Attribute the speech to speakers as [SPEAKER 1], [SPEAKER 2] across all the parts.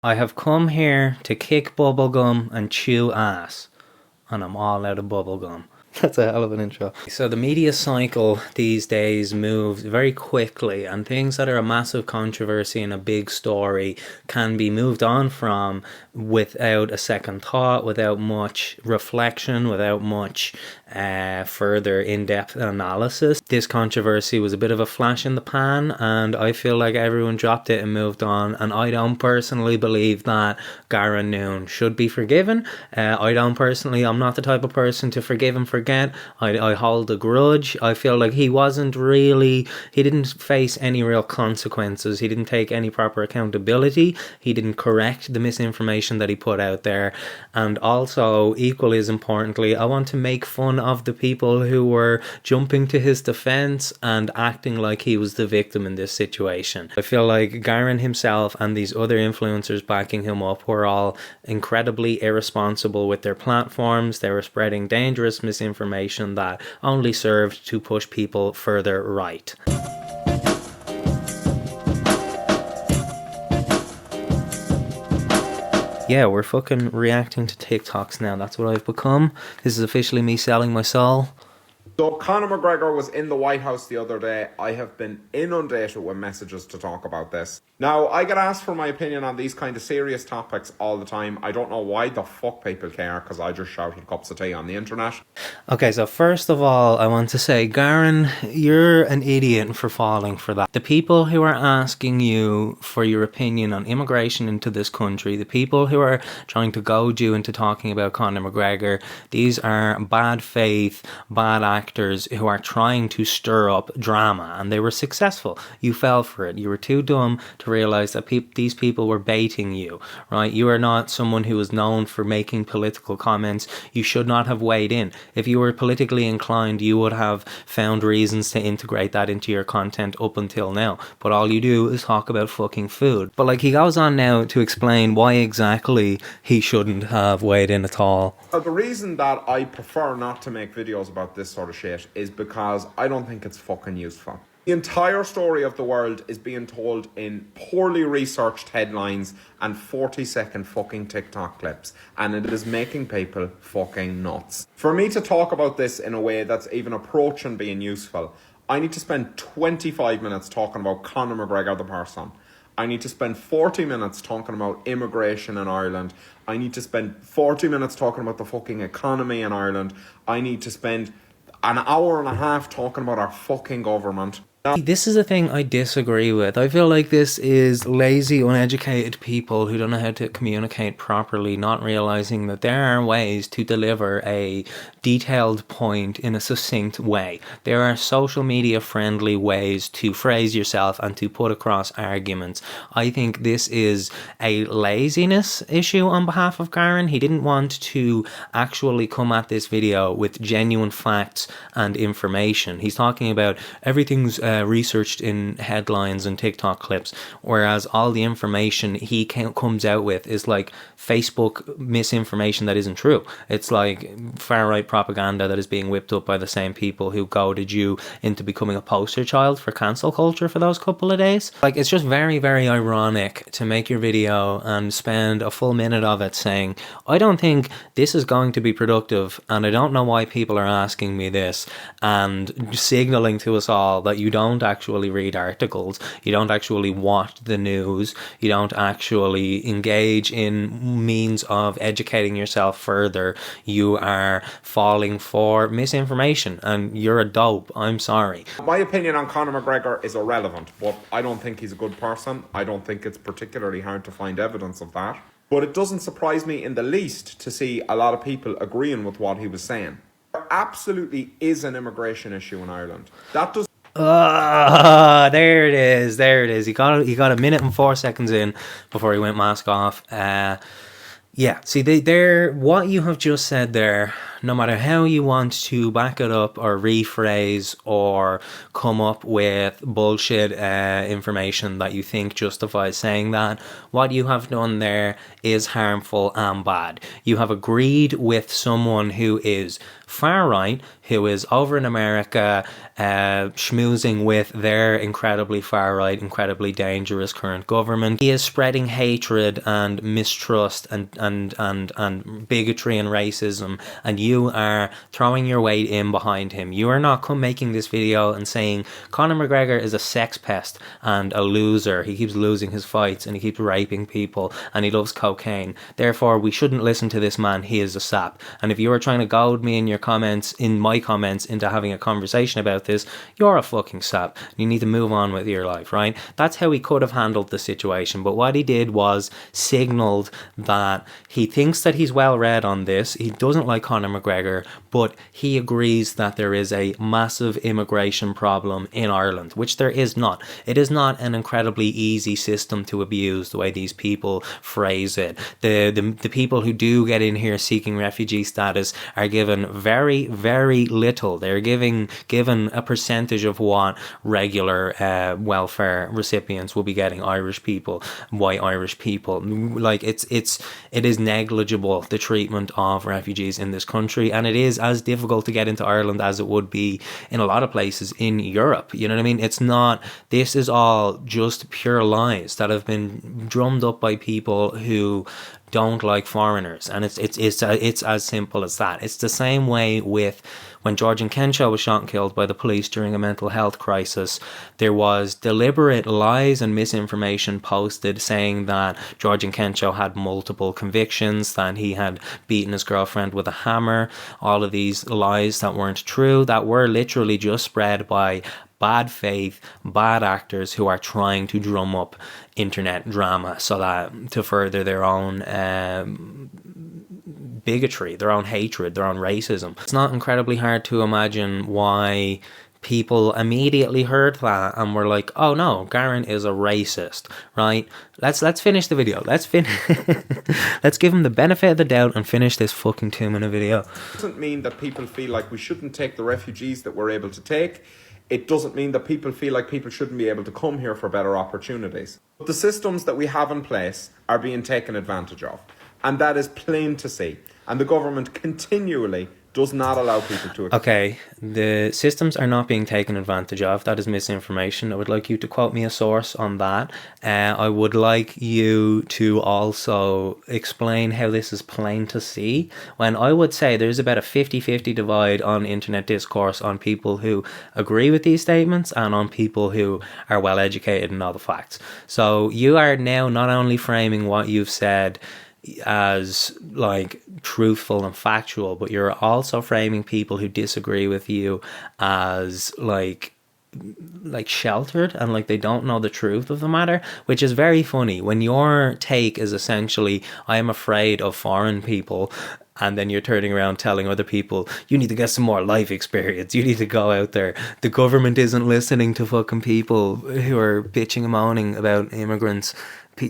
[SPEAKER 1] I have come here to kick bubblegum and chew ass, and I'm all out of bubblegum. That's a hell of an intro. So the media cycle these days moves very quickly, and things that are a massive controversy and a big story can be moved on from without a second thought, without much reflection, without much further in-depth analysis. This controversy was a bit of a flash in the pan, and I feel like everyone dropped it and moved on, and I don't personally believe that Garron should be forgiven. I'm not the type of person to forgive and forget. I hold a grudge. I feel like he didn't face any real consequences. He didn't take any proper accountability. He didn't correct the misinformation that he put out there. And also, equally as importantly, I want to make fun of the people who were jumping to his defense and acting like he was the victim in this situation. I feel like Garron himself and these other influencers backing him up were all incredibly irresponsible with their platforms. They were spreading dangerous misinformation that only served to push people further right. Yeah, we're fucking reacting to TikToks now. That's what I've become. This is officially me selling my soul.
[SPEAKER 2] So Conor McGregor was in the White House the other day. I have been inundated with messages to talk about this. Now, I get asked for my opinion on these kind of serious topics all the time. I don't know why the fuck people care, because I just shouted cups of tea on the internet.
[SPEAKER 1] Okay, so first of all, I want to say, Garron, you're an idiot for falling for that. The people who are asking you for your opinion on immigration into this country, the people who are trying to goad you into talking about Conor McGregor, these are bad faith, bad actors who are trying to stir up drama, and they were successful. You fell for it. You were too dumb to realize that these people were baiting you, right? You are not someone who is known for making political comments. You should not have weighed in. If you were politically inclined, you would have found reasons to integrate that into your content up until now. But all you do is talk about fucking food. But like, he goes on now to explain why exactly he shouldn't have weighed in at all.
[SPEAKER 2] The reason that I prefer not to make videos about this sort of shit is because I don't think it's fucking useful. The entire story of the world is being told in poorly researched headlines and 40-second fucking TikTok clips, and it is making people fucking nuts. For me to talk about this in a way that's even approaching being useful, I need to spend 25 minutes talking about Conor McGregor the person. I need to spend 40 minutes talking about immigration in Ireland. I need to spend 40 minutes talking about the fucking economy in Ireland. I need to spend an hour and a half talking about our fucking government.
[SPEAKER 1] This is a thing I disagree with. I feel like this is lazy, uneducated people who don't know how to communicate properly, not realizing that there are ways to deliver a detailed point in a succinct way. There are social media friendly ways to phrase yourself and to put across arguments. I think this is a laziness issue on behalf of Garron. He didn't want to actually come at this video with genuine facts and information. He's talking about everything's researched in headlines and TikTok clips, whereas all the information he comes out with is like Facebook misinformation that isn't true. It's like far-right propaganda that is being whipped up by the same people who goaded you into becoming a poster child for cancel culture for those couple of days. Like, it's just very, very ironic to make your video and spend a full minute of it saying, I don't think this is going to be productive, and I don't know why people are asking me this, and signaling to us all that you don't actually read articles, you don't actually watch the news, you don't actually engage in means of educating yourself further. You are falling for misinformation, and you're a dope. I'm sorry.
[SPEAKER 2] My opinion on Conor McGregor is irrelevant, but I don't think he's a good person. I don't think it's particularly hard to find evidence of that. But it doesn't surprise me in the least to see a lot of people agreeing with what he was saying. There absolutely is an immigration issue in Ireland. That does.
[SPEAKER 1] There it is. There it is. He got a minute and 4 seconds in before he went mask off. Yeah, see, what you have just said there no matter how you want to back it up or rephrase or come up with bullshit information that you think justifies saying that, what you have done there is harmful and bad. You have agreed with someone who is far right, who is over in America schmoozing with their incredibly far right, incredibly dangerous current government. He is spreading hatred and mistrust and bigotry and racism, and you are throwing your weight in behind him. You are not making this video and saying Conor McGregor is a sex pest and a loser. He keeps losing his fights and he keeps raping people and he loves cocaine. Therefore, we shouldn't listen to this man. He is a sap. And if you are trying to goad me in your comments, in my comments, into having a conversation about this, you're a fucking sap. You need to move on with your life, right? That's how he could have handled the situation. But what he did was signaled that he thinks that he's well read on this. He doesn't like Conor McGregor, but he agrees that there is a massive immigration problem in Ireland, which there is not. It is not an incredibly easy system to abuse the way these people phrase it. The people who do get in here seeking refugee status are given very, very little. They're given a percentage of what regular welfare recipients will be getting. Irish people, white Irish people, like it is negligible, the treatment of refugees in this country, and it is as difficult to get into Ireland as it would be in a lot of places in Europe. You know what I mean? It's not. This is all just pure lies that have been drummed up by people who don't like foreigners, and it's as simple as that. It's the same way with when Georgian Kenshaw was shot and killed by the police during a mental health crisis. There was deliberate lies and misinformation posted saying that Georgian Kenshaw had multiple convictions, that he had beaten his girlfriend with a hammer. All of these lies that weren't true, that were literally just spread by bad faith, bad actors who are trying to drum up internet drama so that to further their own bigotry, their own hatred, their own racism. It's not incredibly hard to imagine why people immediately heard that and were like, oh no, Garron is a racist, right? Let's finish the video. Let's give him the benefit of the doubt and finish this fucking 2-minute video.
[SPEAKER 2] It doesn't mean that people feel like we shouldn't take the refugees that we're able to take. It doesn't mean that people feel like people shouldn't be able to come here for better opportunities. But the systems that we have in place are being taken advantage of. And that is plain to see. And the government continually does not allow people to...
[SPEAKER 1] Okay, the systems are not being taken advantage of. That is misinformation. I would like you to quote me a source on that. I would like you to also explain how this is plain to see, when I would say there's about a 50-50 divide on internet discourse on people who agree with these statements and on people who are well educated and know the facts. So you are now not only framing what you've said as like truthful and factual, but you're also framing people who disagree with you as like sheltered and like they don't know the truth of the matter, which is very funny when your take is essentially I am afraid of foreign people, and then you're turning around telling other people you need to get some more life experience, you need to go out there. The government isn't listening to fucking people who are bitching and moaning about immigrants.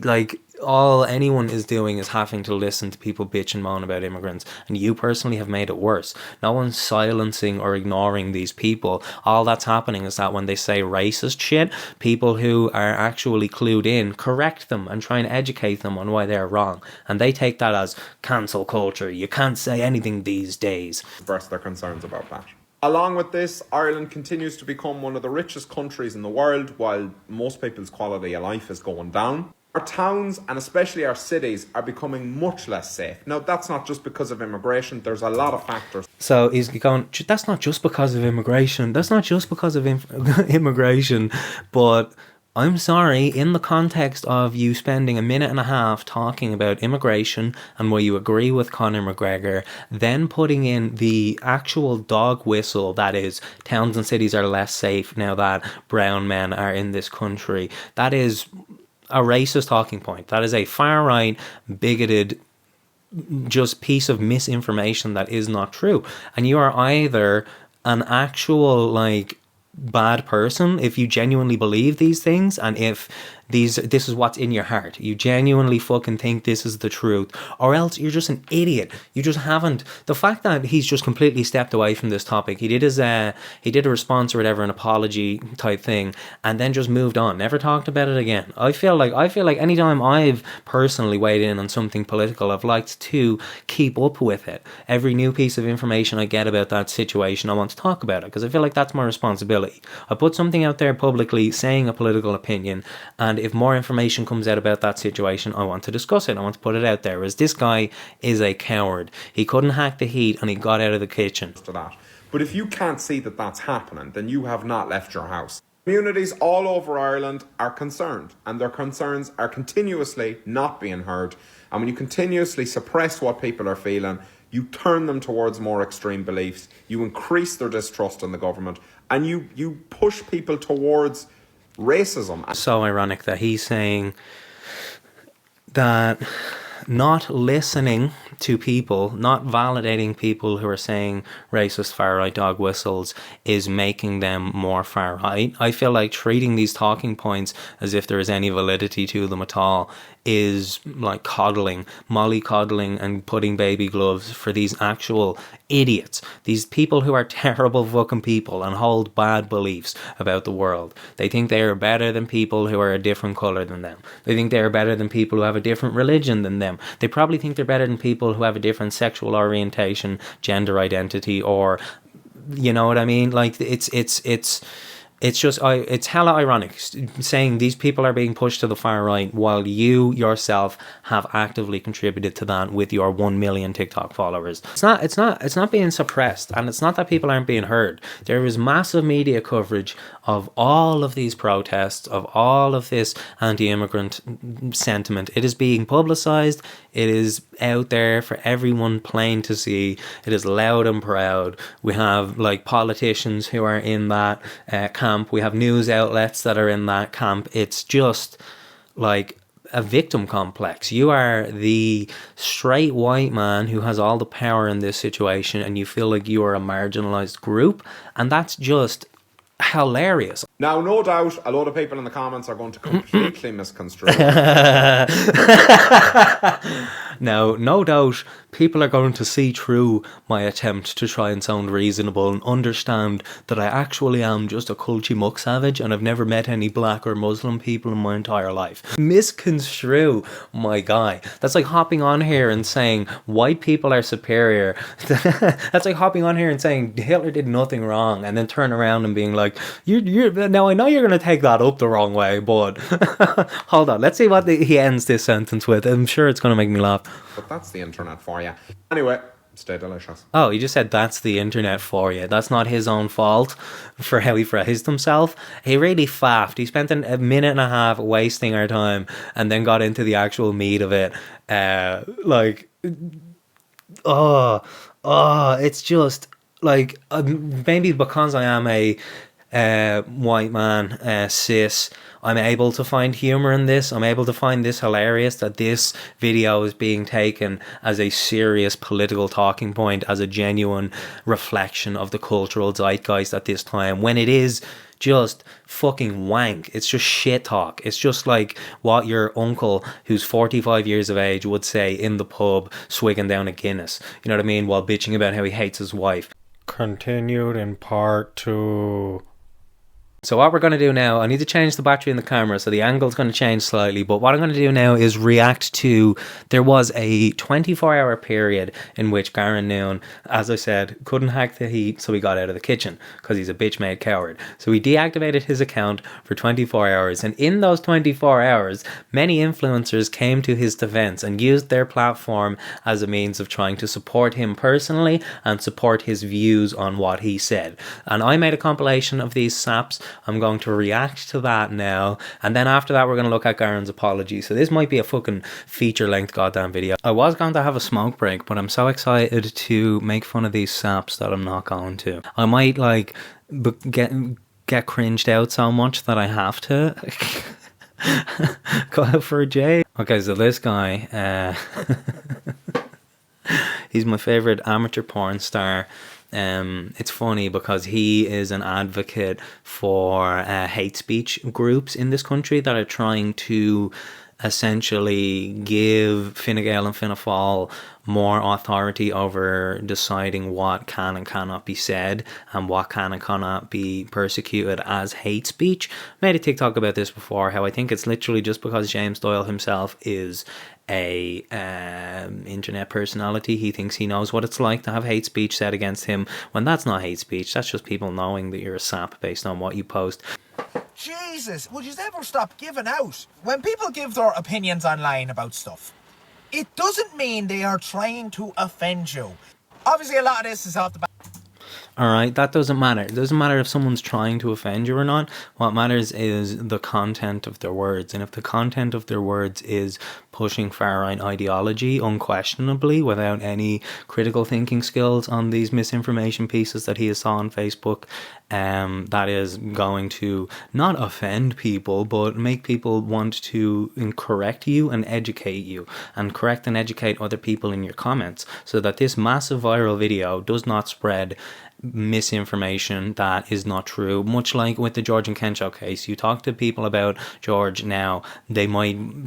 [SPEAKER 1] Like, all anyone is doing is having to listen to people bitch and moan about immigrants, and you personally have made it worse. No one's silencing or ignoring these people. All that's happening is that when they say racist shit, people who are actually clued in correct them and try and educate them on why they're wrong, and they take that as cancel culture. You can't say anything these days.
[SPEAKER 2] Express their concerns about that. Along with this, Ireland continues to become one of the richest countries in the world, while most people's quality of life is going down. Our towns, and especially our cities, are becoming much less safe. Now, that's not just because of immigration. There's a lot of factors.
[SPEAKER 1] So he's going, that's not just because of immigration. That's not just because of immigration. But I'm sorry, in the context of you spending a minute and a half talking about immigration and where you agree with Conor McGregor, then putting in the actual dog whistle that is towns and cities are less safe now that brown men are in this country, that is a racist talking point. That is a far right, bigoted, just piece of misinformation that is not true. And you are either an actual like bad person if you genuinely believe these things, and if this is what's in your heart. You genuinely fucking think this is the truth, or else you're just an idiot. You just haven't. The fact that he's just completely stepped away from this topic. He did a response or whatever, an apology type thing, and then just moved on. Never talked about it again. I feel like anytime I've personally weighed in on something political, I've liked to keep up with it. Every new piece of information I get about that situation, I want to talk about it, because I feel like that's my responsibility. I put something out there publicly saying a political opinion, and if more information comes out about that situation, I want to discuss it. I want to put it out there. Whereas this guy is a coward. He couldn't hack the heat and he got out of the kitchen.
[SPEAKER 2] But if you can't see that that's happening, then you have not left your house. Communities all over Ireland are concerned, and their concerns are continuously not being heard. And when you continuously suppress what people are feeling, you turn them towards more extreme beliefs, you increase their distrust in the government, and you push people towards racism.
[SPEAKER 1] So ironic that he's saying that not listening to people, not validating people who are saying racist far-right dog whistles is making them more far-right. I feel like treating these talking points as if there is any validity to them at all is like mollycoddling and putting baby gloves for these actual idiots. These people who are terrible fucking people and hold bad beliefs about the world. They think they are better than people who are a different colour than them. They think they are better than people who have a different religion than them. They probably think they're better than people who have a different sexual orientation, gender identity, or, you know what I mean? Like, it's just, it's hella ironic saying these people are being pushed to the far right while you yourself have actively contributed to that with your 1 million TikTok followers. It's not being suppressed, and it's not that people aren't being heard. There is massive media coverage of all of these protests, of all of this anti-immigrant sentiment. It is being publicized. It is out there for everyone plain to see. It is loud and proud. We have like politicians who are in that camp. We have news outlets that are in that camp. It's just like a victim complex. You are the straight white man who has all the power in this situation, and you feel like you are a marginalized group, and that's just hilarious.
[SPEAKER 2] Now, no doubt, a lot of people in the comments are going to completely misconstrue.
[SPEAKER 1] Now, no doubt, people are going to see through my attempt to try and sound reasonable and understand that I actually am just a culty muck savage and I've never met any black or Muslim people in my entire life. Misconstrue, my guy. That's like hopping on here and saying white people are superior. That's like hopping on here and saying Hitler did nothing wrong, and then turn around and being like, now I know you're going to take that up the wrong way, but hold on, let's see what he ends this sentence with. I'm sure it's going to make me laugh.
[SPEAKER 2] But that's the internet for you. Anyway, stay delicious.
[SPEAKER 1] Oh, he just said that's the internet for you. That's not his own fault for how he phrased himself. He really faffed. He spent a minute and a half wasting our time and then got into the actual meat of it. It's just like, maybe because I am a white man, cis, I'm able to find humor in this. I'm able to find this hilarious, that this video is being taken as a serious political talking point, as a genuine reflection of the cultural zeitgeist at this time, when it is just fucking wank. It's just shit talk. It's just like what your uncle, who's 45 years of age, would say in the pub, swigging down a Guinness, you know what I mean, while bitching about how he hates his wife. Continued in part 2. So what we're going to do now, I need to change the battery in the camera, so the angle's going to change slightly, but what I'm going to do now is react to, there was a 24-hour period in which Garron Noon, as I said, couldn't hack the heat, so he got out of the kitchen, because he's a bitch-made coward. So he deactivated his account for 24 hours, and in those 24 hours, many influencers came to his defense and used their platform as a means of trying to support him personally and support his views on what he said. And I made a compilation of these saps. I'm going to react to that now, and then after that we're going to look at Garron's apology. So this might be a fucking feature-length goddamn video. I was going to have a smoke break, but I'm so excited to make fun of these saps that I'm not going to. I might like get cringed out so much that I have to go out for a J. Okay, so this guy, he's my favourite amateur porn star. It's funny because he is an advocate for hate speech groups in this country that are trying to essentially give Fine Gael and Fianna Fáil more authority over deciding what can and cannot be said and what can and cannot be persecuted as hate speech. I made a TikTok about this before, how I think it's literally just because James Doyle himself is a internet personality, he thinks he knows what it's like to have hate speech said against him, when that's not hate speech. That's just people knowing that you're a sap based on what you post.
[SPEAKER 3] Jesus, would you ever stop giving out? When people give their opinions online about stuff, it doesn't mean they are trying to offend you. Obviously, a lot of this is off the back.
[SPEAKER 1] Alright, that doesn't matter. It doesn't matter if someone's trying to offend you or not. What matters is the content of their words. And if the content of their words is pushing far-right ideology, unquestionably, without any critical thinking skills on these misinformation pieces that he saw on Facebook, that is going to not offend people, but make people want to correct you and educate you, and correct and educate other people in your comments, so that this massive viral video does not spread misinformation that is not true. Much like with the George and Kensho case, you talk to people about George now,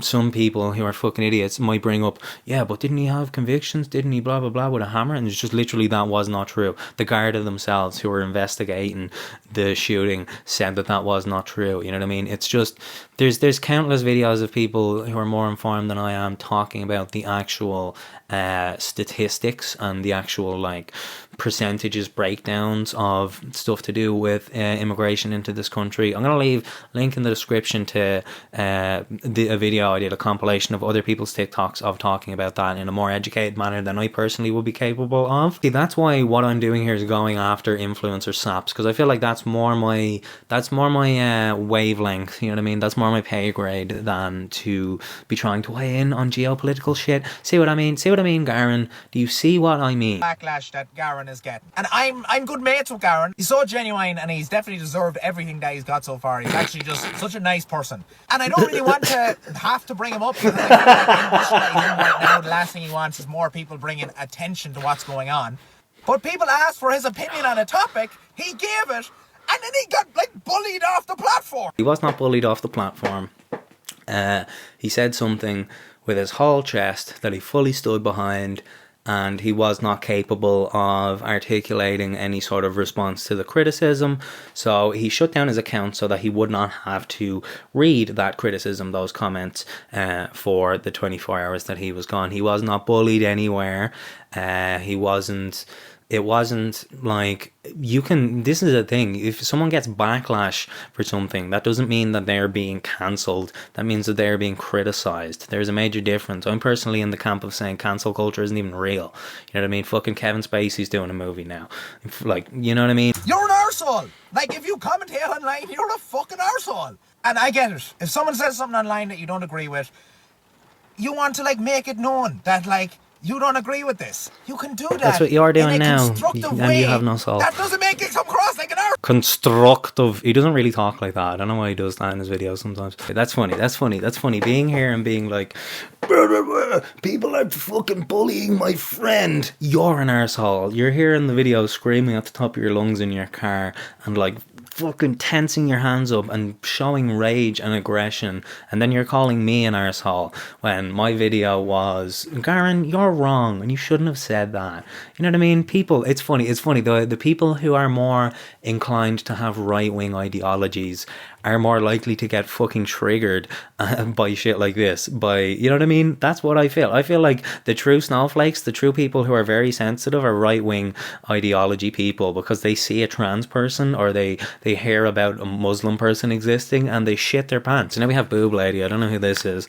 [SPEAKER 1] some people who are fucking idiots might bring up, yeah, but didn't he have convictions, didn't he blah blah blah with a hammer, and it's just literally that was not true. The Garda themselves who were investigating the shooting said that was not true. You know what I mean? It's just there's countless videos of people who are more informed than I am talking about the actual statistics and the actual like percentages breakdowns of stuff to do with immigration into this country. I'm going to leave a link in the description to a video I did, a compilation of other people's TikToks of talking about that in a more educated manner than I personally would be capable of. See, that's why what I'm doing here is going after influencer saps, because I feel like that's more my wavelength, you know what I mean? That's more my pay grade than to be trying to weigh in on geopolitical shit. See what I mean, Garron? Do you see what I mean?
[SPEAKER 3] Backlash that Garron is getting. And I'm good mates with Garron. He's so genuine and he's definitely deserved everything that he's got so far. He's actually just such a nice person. And I don't really want to have to bring him up, because I feel like right now the last thing he wants is more people bringing attention to what's going on. But people asked for his opinion on a topic, he gave it, and then he got like bullied off the platform.
[SPEAKER 1] He was not bullied off the platform. He said something with his whole chest that he fully stood behind, and he was not capable of articulating any sort of response to the criticism. So he shut down his account so that he would not have to read that criticism, those comments, for the 24 hours that he was gone. He was not bullied anywhere. It wasn't like this is a thing. If someone gets backlash for something, that doesn't mean that they're being cancelled. That means that they're being criticised. There's a major difference. I'm personally in the camp of saying cancel culture isn't even real. You know what I mean? Fucking Kevin Spacey's doing a movie now. Like, you know what I mean?
[SPEAKER 3] You're an arsehole. Like, if you commentate online, you're a fucking arsehole. And I get it. If someone says something online that you don't agree with, you want to like make it known that like, you don't agree with this. You can do that.
[SPEAKER 1] That's what you're doing now,
[SPEAKER 3] and
[SPEAKER 1] you have no soul.
[SPEAKER 3] That doesn't make it come across like an arse.
[SPEAKER 1] Constructive. He doesn't really talk like that. I don't know why he does that in his videos sometimes. That's funny. Being here and being like, people are fucking bullying my friend. You're an arsehole. You're here in the video screaming at the top of your lungs in your car and like fucking tensing your hands up and showing rage and aggression, and then you're calling me an arsehole when my video was, Garron, you're wrong and you shouldn't have said that. You know what I mean? People, it's funny, the people who are more inclined to have right-wing ideologies are more likely to get fucking triggered by shit like this. You know what I mean? That's what I feel. I feel like the true snowflakes, the true people who are very sensitive are right-wing ideology people, because they see a trans person or they hear about a Muslim person existing and they shit their pants. And now we have Boob Lady. I don't know who this is.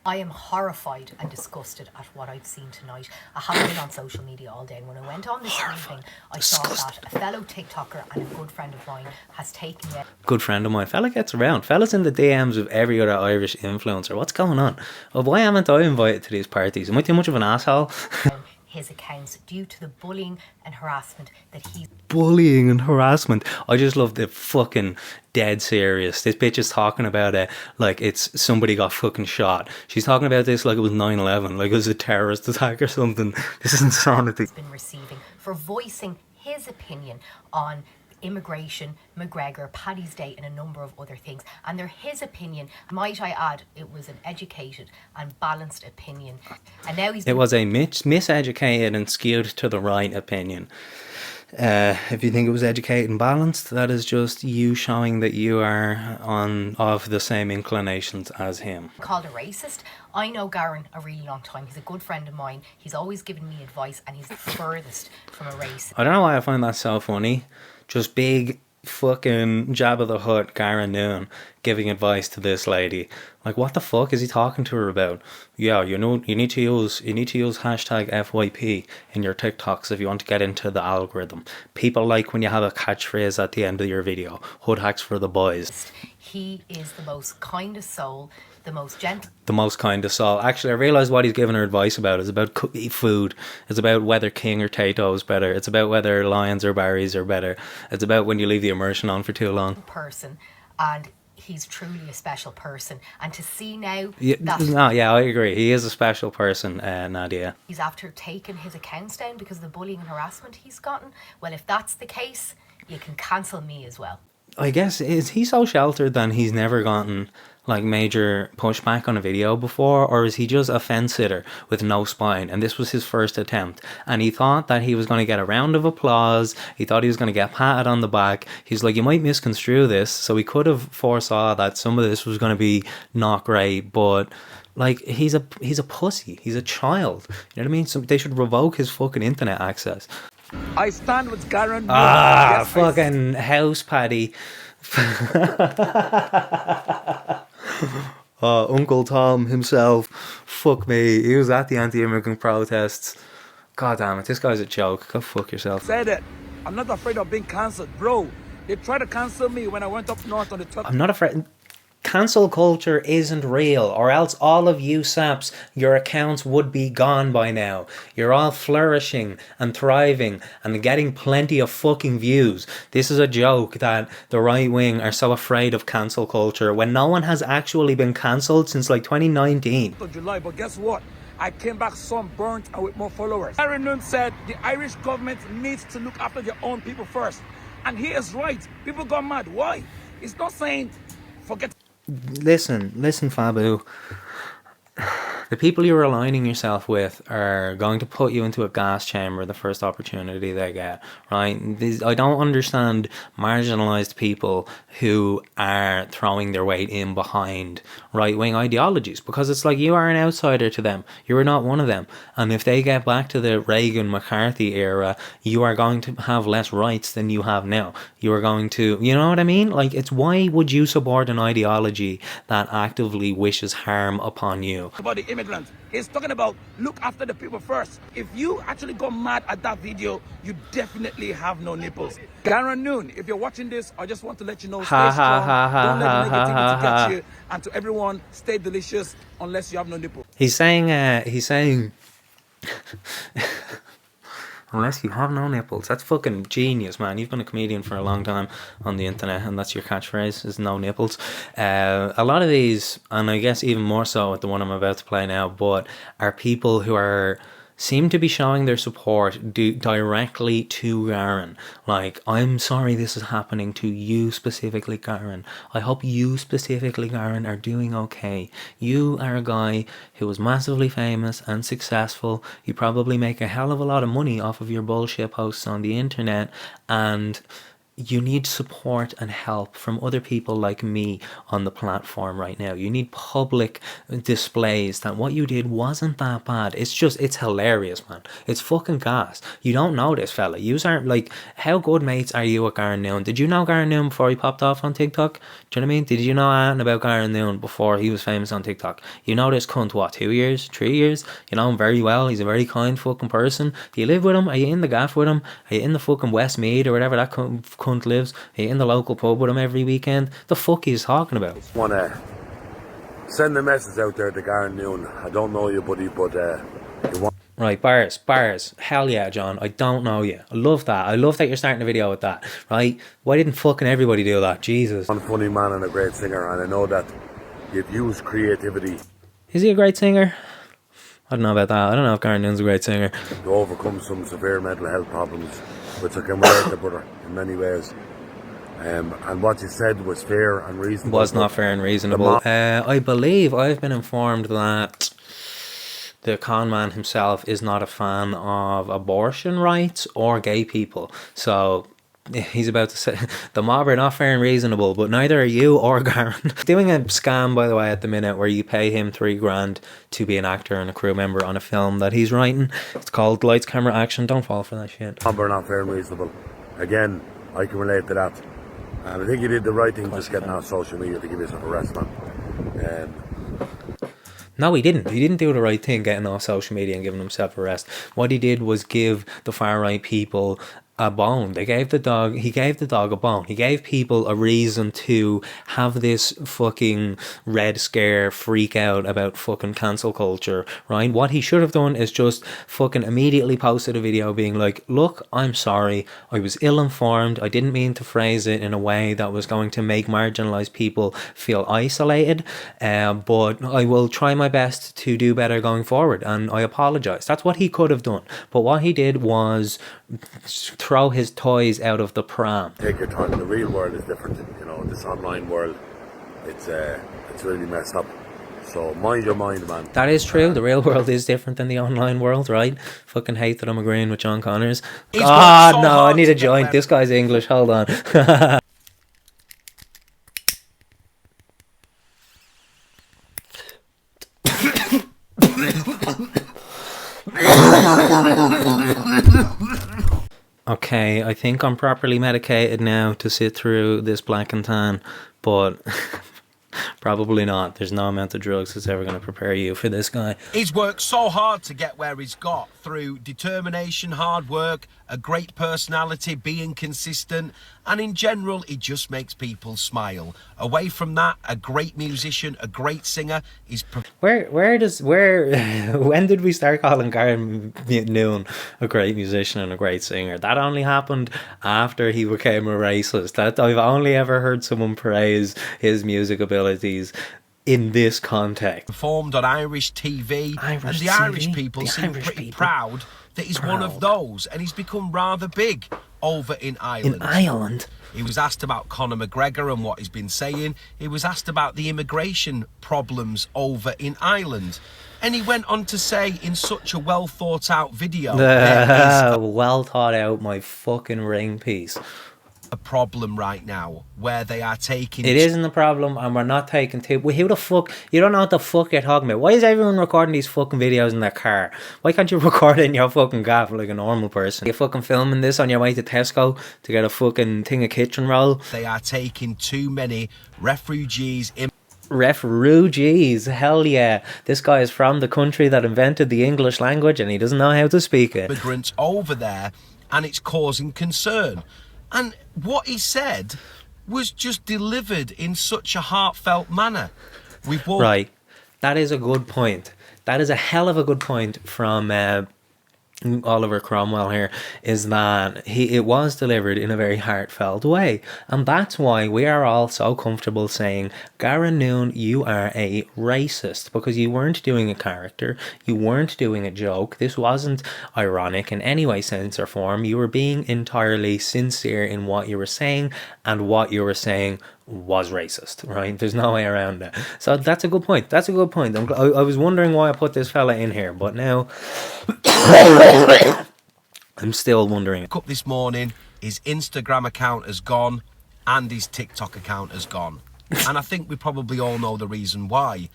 [SPEAKER 4] I am horrified and disgusted at what I've seen tonight. I haven't been on social media all day, and when I went on this evening, I saw that a fellow TikToker and a good friend of mine has taken it. Good friend of mine.
[SPEAKER 1] Fella gets around. Fella's in the DMs of every other Irish influencer. What's going on? Oh, why haven't I invited to these parties? Am I too much of an asshole?
[SPEAKER 4] His accounts due to the bullying and harassment that he's...
[SPEAKER 1] Bullying and harassment. I just love the fucking dead serious. This bitch is talking about it like it's somebody got fucking shot. She's talking about this like it was 9/11, like it was a terrorist attack or something. This is insanity.
[SPEAKER 4] ...been receiving for voicing his his opinion on immigration, McGregor, Paddy's Day, and a number of other things. And they're his opinion. Might I add, it was an educated and balanced opinion. And now he's...
[SPEAKER 1] It was a miseducated and skewed to the right opinion. If you think it was educated and balanced, that is just you showing that you are of the same inclinations as him.
[SPEAKER 4] Called a racist. I know Garron a really long time. He's a good friend of mine. He's always given me advice, and he's the furthest from a racist.
[SPEAKER 1] I don't know why I find that so funny. Just big fucking Jabba the Hutt Garron Noon giving advice to this lady. Like, what the fuck is he talking to her about? Yeah, you know, you need to use hashtag FYP in your TikToks if you want to get into the algorithm. People like when you have a catchphrase at the end of your video. Hood hacks for the boys.
[SPEAKER 4] He is the most kindest soul, the most gentle.
[SPEAKER 1] The most kindest soul. Actually, I realised what he's giving her advice about is about food. It's about whether King or Tato is better. It's about whether Lions or Barry's are better. It's about when you leave the immersion on for too long.
[SPEAKER 4] Person, and he's truly a special person. And to see now
[SPEAKER 1] yeah, I agree. He is a special person, Nadia.
[SPEAKER 4] He's after taking his accounts down because of the bullying and harassment he's gotten. Well, if that's the case, you can cancel me as well.
[SPEAKER 1] I guess, is he so sheltered that he's never gotten like major pushback on a video before, or is he just a fence sitter with no spine and this was his first attempt and he thought that he was going to get a round of applause, he thought he was going to get patted on the back? He's like, you might misconstrue this, so he could have foresaw that some of this was going to be not great, but like, he's a pussy, he's a child, you know what I mean? So they should revoke his fucking internet access.
[SPEAKER 5] I stand with Garron.
[SPEAKER 1] Fucking house paddy. Uncle Tom himself. Fuck me. He was at the anti-immigrant protests. God damn it, this guy's a joke. Go fuck yourself.
[SPEAKER 5] Said it. I'm not afraid of being cancelled, bro. They tried to cancel me when I went up north on the top.
[SPEAKER 1] I'm not afraid. Cancel culture isn't real, or else all of you saps, your accounts would be gone by now. You're all flourishing and thriving and getting plenty of fucking views. This is a joke that the right wing are so afraid of cancel culture when no one has actually been cancelled since like 2019.
[SPEAKER 5] July, but guess what? I came back sunburnt and with more followers. Garron Noon said the Irish government needs to look after their own people first. And he is right. People got mad. Why? He's not saying forget.
[SPEAKER 1] Listen, Fabu. The people you're aligning yourself with are going to put you into a gas chamber the first opportunity they get, right? I don't understand marginalised people who are throwing their weight in behind right-wing ideologies, because it's like you are an outsider to them. You are not one of them. And if they get back to the Reagan-McCarthy era, you are going to have less rights than you have now. You are going to, you know what I mean? Like, it's why would you support an ideology that actively wishes harm upon you?
[SPEAKER 5] About the immigrants, he's talking about look after the people first. If you actually got mad at that video, you definitely have no nipples. Garron Noon, if you're watching this, I just want to let you know, stay strong, don't let the negativity get you, and to everyone, stay delicious unless you have no nipples.
[SPEAKER 1] He's saying unless you have no nipples. That's fucking genius, man. You've been a comedian for a long time on the internet, and that's your catchphrase, is no nipples. A lot of these, and I guess even more so with the one I'm about to play now, but are people who seem to be showing their support directly to Garron. Like, I'm sorry this is happening to you specifically, Garron. I hope you specifically, Garron, are doing okay. You are a guy who was massively famous and successful. You probably make a hell of a lot of money off of your bullshit posts on the internet, and you need support and help from other people like me on the platform right now. You need public displays that what you did wasn't that bad. It's hilarious, man. It's fucking gas. You don't know this fella. You aren't, like, how good mates are you with Garron Noon? Did you know Garron Noon before he popped off on TikTok? Do you know what I mean? Did you know anything about Garron Noon before he was famous on TikTok? You know this cunt, what, 2 years? 3 years? You know him very well. He's a very kind fucking person. Do you live with him? Are you in the gaff with him? Are you in the fucking Westmead or whatever that cunt lives? Are you in the local pub with him every weekend? The fuck he's talking about?
[SPEAKER 6] Just want to send a message out there to Garron Noon. I don't know you, buddy, but you want...
[SPEAKER 1] Right, bars. Hell yeah, John. I don't know you. I love that. I love that you're starting a video with that, right? Why didn't fucking everybody do that? Jesus.
[SPEAKER 6] I'm a funny man and a great singer, and I know that you've used creativity.
[SPEAKER 1] Is he a great singer? I don't know about that. I don't know if Garron Noon's a great singer.
[SPEAKER 6] To overcome some severe mental health problems. which I can relate to, brother, in many ways. And what you said was fair and reasonable.
[SPEAKER 1] Was not fair and reasonable. I believe I've been informed that the con man himself is not a fan of abortion rights or gay people. So he's about to say the mob are not fair and reasonable, but neither are you or Garron. Doing a scam, by the way, at the minute where you pay him $3,000 to be an actor and a crew member on a film that he's writing. It's called Lights, Camera, Action. Don't fall for that shit.
[SPEAKER 6] Mob are not fair and reasonable. Again, I can relate to that. And I think you did the right thing just getting on social media to give yourself a rest, man.
[SPEAKER 1] No, he didn't. He didn't do the right thing getting off social media and giving himself a rest. What he did was give the far-right people a bone. He gave the dog a bone. He gave people a reason to have this fucking red scare freak out about fucking cancel culture, right? What he should have done is just fucking immediately posted a video being like, look, I'm sorry, I was ill-informed, I didn't mean to phrase it in a way that was going to make marginalised people feel isolated, but I will try my best to do better going forward, and I apologise. That's what he could have done. But what he did was throw his toys out of the pram.
[SPEAKER 6] Take your time. The real world is different. You know, this online world, it's really messed up. So mind your mind, man.
[SPEAKER 1] That is true. The real world is different than the online world, right? Fucking hate that I'm agreeing with John Connors. God, so no, I need a joint. This guy's English. Hold on. Okay, I think I'm properly medicated now to sit through this black and tan, but probably not. There's no amount of drugs that's ever going to prepare you for this guy.
[SPEAKER 7] He's worked so hard to get where he's got through determination, hard work, a great personality, being consistent, and in general, he just makes people smile. Away from that, a great musician, a great singer.
[SPEAKER 1] When did we start calling Garron Noon a great musician and a great singer? That only happened after he became a racist. That I've only ever heard someone praise his music abilities in this context.
[SPEAKER 7] Performed on Irish TV, and the Irish people seem pretty proud that he's one of those, and he's become rather big over in Ireland.
[SPEAKER 1] In Ireland?
[SPEAKER 7] He was asked about Conor McGregor and what he's been saying. He was asked about the immigration problems over in Ireland. And he went on to say in such a well thought out video,
[SPEAKER 1] well thought out, my fucking ring piece.
[SPEAKER 7] A problem right now where they are taking...
[SPEAKER 1] It isn't a problem, and we're not taking two. Who the fuck? You don't know what the fuck you're talking about. Why is everyone recording these fucking videos in their car? Why can't you record it in your fucking gaff like a normal person? You're fucking filming this on your way to Tesco to get a fucking thing of kitchen roll.
[SPEAKER 7] They are taking too many refugees in.
[SPEAKER 1] Refugees, hell yeah. This guy is from the country that invented the English language and he doesn't know how to speak it.
[SPEAKER 7] Immigrants over there, and it's causing concern. And what he said was just delivered in such a heartfelt manner. Right.
[SPEAKER 1] That is a good point. That is a hell of a good point from Oliver Cromwell here, is that it was delivered in a very heartfelt way, and that's why we are all so comfortable saying, Garron Noon, you are a racist, because you weren't doing a character, you weren't doing a joke, this wasn't ironic in any way, sense or form, you were being entirely sincere in what you were saying, and what you were saying was racist, right? There's no way around that. So that's a good point. That's a good point. I was wondering why I put this fella in here, but now I'm still wondering.
[SPEAKER 7] Up this morning, his Instagram account has gone and his TikTok account has gone. And I think we probably all know the reason why.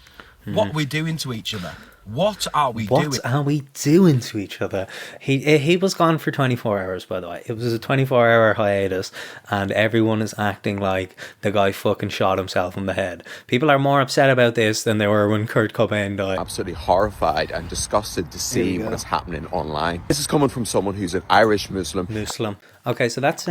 [SPEAKER 7] What we're doing to each other. What are we doing?
[SPEAKER 1] What are we doing to each other? He was gone for 24 hours, by the way. It was a 24-hour hiatus, and everyone is acting like the guy fucking shot himself in the head. People are more upset about this than they were when Kurt Cobain died.
[SPEAKER 8] Absolutely horrified and disgusted to see what is happening online. This is coming from someone who's an Irish Muslim.
[SPEAKER 1] Okay, so that's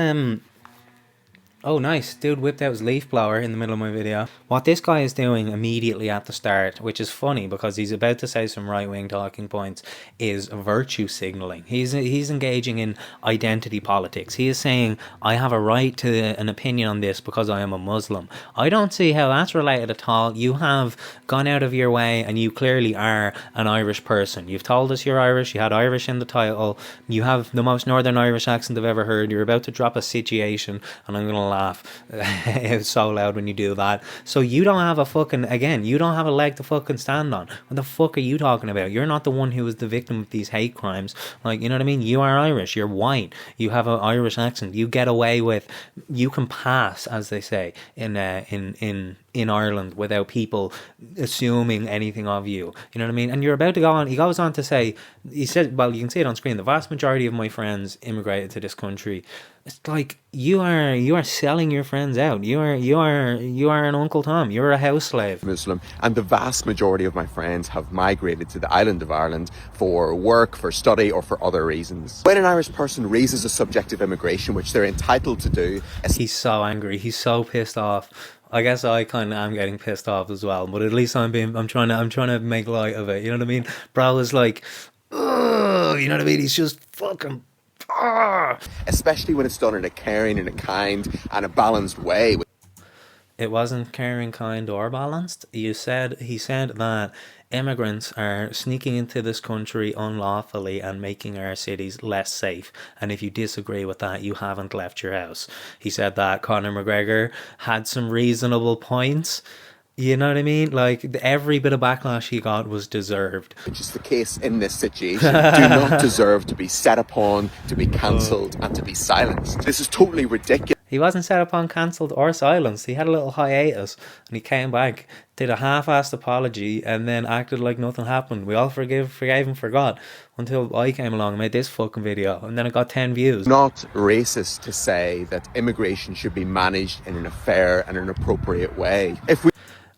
[SPEAKER 1] Oh, nice. Dude whipped out his leaf blower in the middle of my video. What this guy is doing immediately at the start, which is funny because he's about to say some right-wing talking points, is virtue signaling. He's engaging in identity politics. He is saying, I have a right to an opinion on this because I am a Muslim. I don't see how that's related at all. You have gone out of your way and you clearly are an Irish person. You've told us you're Irish. You had Irish in the title. You have the most Northern Irish accent I've ever heard. You're about to drop a situation and I'm going to laugh it's so loud when you do that. So you don't have a fucking, again, you don't have a leg to fucking stand on. What the fuck are you talking about? You're not the one who was the victim of these hate crimes. Like, you know what I mean? You are Irish. You're white. You have an Irish accent. You get away with, you can pass, as they say, in Ireland without people assuming anything of you. You know what I mean? And you're about to go on. He goes on to say, he said, well, you can see it on screen. The vast majority of my friends immigrated to this country. It's like you are selling your friends out. You are an Uncle Tom. You're a house slave.
[SPEAKER 8] Muslim, and the vast majority of my friends have migrated to the island of Ireland for work, for study, or for other reasons. When an Irish person raises a subject of immigration, which they're entitled to do,
[SPEAKER 1] he's so angry. He's so pissed off. I guess I kind of am getting pissed off as well, but at least I'm trying to make light of it. You know what I mean? Bro is like, ugh, you know what I mean? He's just fucking.
[SPEAKER 8] Especially when it's done in a caring and a kind and a balanced way.
[SPEAKER 1] It wasn't caring, kind, or balanced. He said that immigrants are sneaking into this country unlawfully and making our cities less safe. And if you disagree with that, you haven't left your house. He said that Conor McGregor had some reasonable points. You know what I mean? Like, every bit of backlash he got was deserved.
[SPEAKER 8] Which is the case in this situation. Do not deserve to be set upon, to be cancelled, and to be silenced. This is totally ridiculous.
[SPEAKER 1] He wasn't set upon, cancelled, or silenced. He had a little hiatus, and he came back, did a half-assed apology, and then acted like nothing happened. We all forgave and forgot, until I came along and made this fucking video, and then it got 10 views.
[SPEAKER 8] Not racist to say that immigration should be managed in a fair and an appropriate way.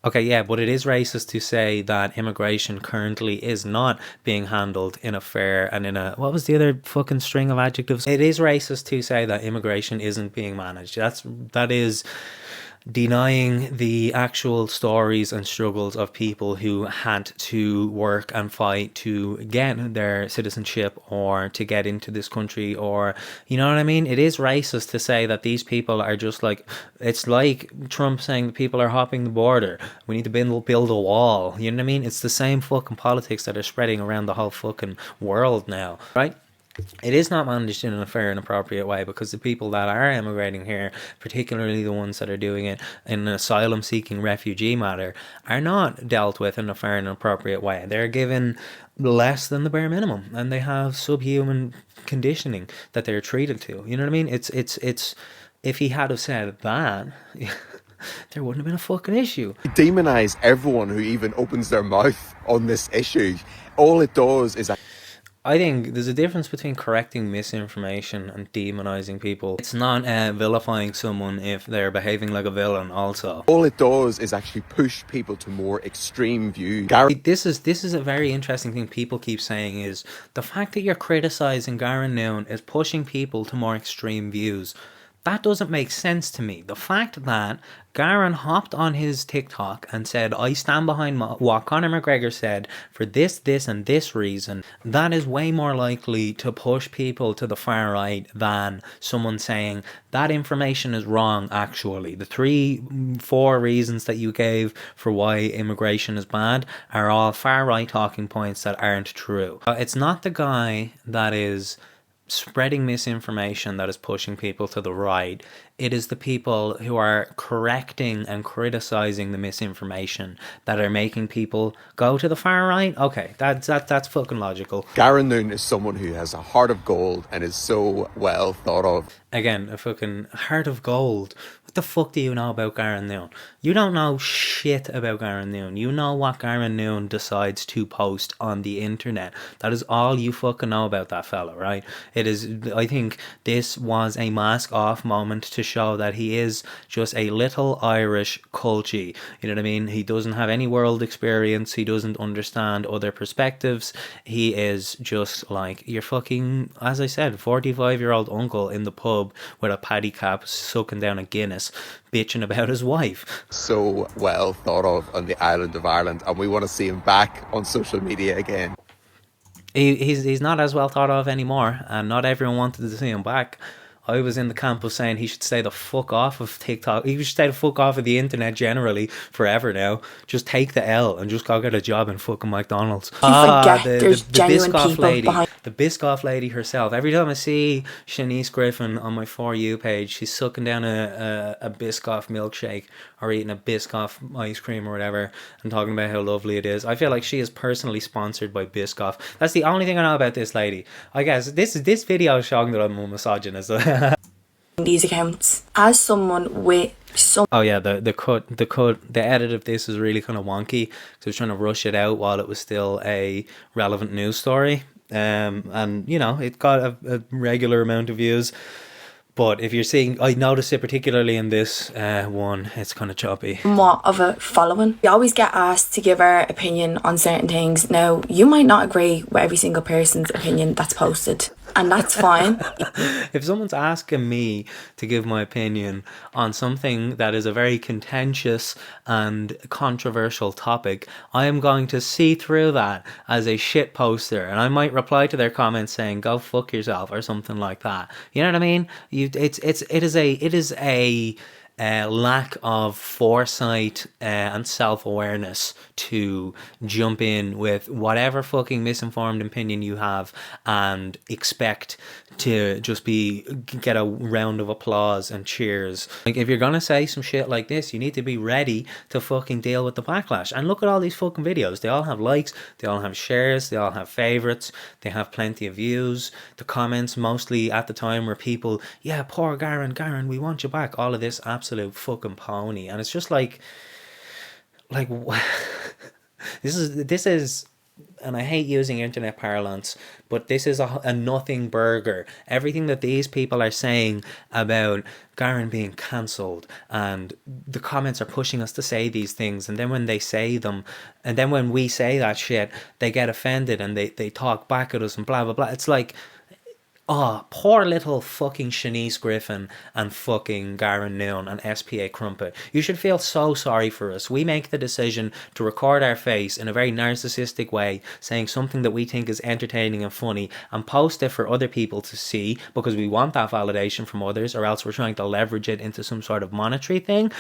[SPEAKER 1] Okay, yeah, but it is racist to say that immigration currently is not being handled in a fair and in a... What was the other fucking string of adjectives? It is racist to say that immigration isn't being managed. That is denying the actual stories and struggles of people who had to work and fight to get their citizenship or to get into this country, or, you know what I mean? It is racist to say that these people are just like, it's like Trump saying that people are hopping the border. We need to build a wall. You know what I mean? It's the same fucking politics that are spreading around the whole fucking world now, right? It is not managed in a fair and appropriate way because the people that are emigrating here, particularly the ones that are doing it in an asylum-seeking refugee matter, are not dealt with in a fair and appropriate way. They're given less than the bare minimum, and they have subhuman conditioning that they're treated to. You know what I mean? It's if he had have said that, there wouldn't have been a fucking issue.
[SPEAKER 8] Demonize everyone who even opens their mouth on this issue. All it does is...
[SPEAKER 1] I think there's a difference between correcting misinformation and demonizing people. It's not vilifying someone if they're behaving like a villain also.
[SPEAKER 8] All it does is actually push people to more extreme views.
[SPEAKER 1] This is a very interesting thing people keep saying, is the fact that you're criticizing Garron Noon is pushing people to more extreme views. That doesn't make sense to me. The fact that Garron hopped on his TikTok and said, I stand behind what Conor McGregor said for this, and this reason, that is way more likely to push people to the far right than someone saying that information is wrong, actually. The 3-4 reasons that you gave for why immigration is bad are all far right talking points that aren't true. It's not the guy that is spreading misinformation that is pushing people to the right. It is the people who are correcting and criticizing the misinformation that are making people go to the far right. Okay, that's fucking logical.
[SPEAKER 8] Garron Noon is someone who has a heart of gold and is so well thought of.
[SPEAKER 1] Again, a fucking heart of gold. What the fuck do you know about Garron Noon? You don't know shit about Garron Noon. You know what Garron Noon decides to post on the internet. That is all you fucking know about that fella, right? It is. I think this was a mask off moment to show that he is just a little Irish culture. You know what I mean? He doesn't have any world experience. He doesn't understand other perspectives. He is just like your fucking, as I said, 45-year-old uncle in the pub with a paddy cap sucking down a Guinness, bitching about his wife.
[SPEAKER 8] So well thought of on the island of Ireland, and we want to see him back on social media again.
[SPEAKER 1] He's not as well thought of anymore, and not everyone wanted to see him back. I was in the camp of saying he should stay the fuck off of TikTok. He should stay the fuck off of the internet generally forever now. Just take the L and just go get a job in fucking McDonald's.
[SPEAKER 9] There's genuine
[SPEAKER 1] Biscoff
[SPEAKER 9] people
[SPEAKER 1] lady.
[SPEAKER 9] behind.
[SPEAKER 1] The Biscoff lady herself. Every time I see Shanice Griffin on my For You page, she's sucking down a Biscoff milkshake or eating a Biscoff ice cream or whatever and talking about how lovely it is. I feel like she is personally sponsored by Biscoff. That's the only thing I know about this lady. I guess this video is showing that I'm a misogynist.
[SPEAKER 9] These accounts as someone with some.
[SPEAKER 1] Oh yeah, the edit of this is really kind of wonky. So I was trying to rush it out while it was still a relevant news story. And you know, it got a regular amount of views. But if you're seeing, I noticed it particularly in this one, it's kind of choppy.
[SPEAKER 9] Somewhat of a following. We always get asked to give our opinion on certain things. Now, you might not agree with every single person's opinion that's posted, and that's fine.
[SPEAKER 1] If someone's asking me to give my opinion on something that is a very contentious and controversial topic, I am going to see through that as a shit poster, and I might reply to their comments saying "go fuck yourself" or something like that. You know what I mean? It is a lack of foresight and self-awareness to jump in with whatever fucking misinformed opinion you have and expect to just get a round of applause and cheers. Like, if you're gonna say some shit like this, you need to be ready to fucking deal with the backlash. And look at all these fucking videos. They all have likes, they all have shares, they all have favorites, they have plenty of views. The comments mostly at the time were people, yeah, poor Garron, we want you back. All of this absolute fucking pony. And it's just like this is and I hate using internet parlance, but this is a nothing burger. Everything that these people are saying about Garron being cancelled, and the comments are pushing us to say these things, and then when they say them, and then when we say that shit, they get offended and they talk back at us and blah blah blah. It's like, oh, poor little fucking Shanice Griffin and fucking Garron Noon and SPA Crumpet. You should feel so sorry for us. We make the decision to record our face in a very narcissistic way, saying something that we think is entertaining and funny, and post it for other people to see because we want that validation from others, or else we're trying to leverage it into some sort of monetary thing.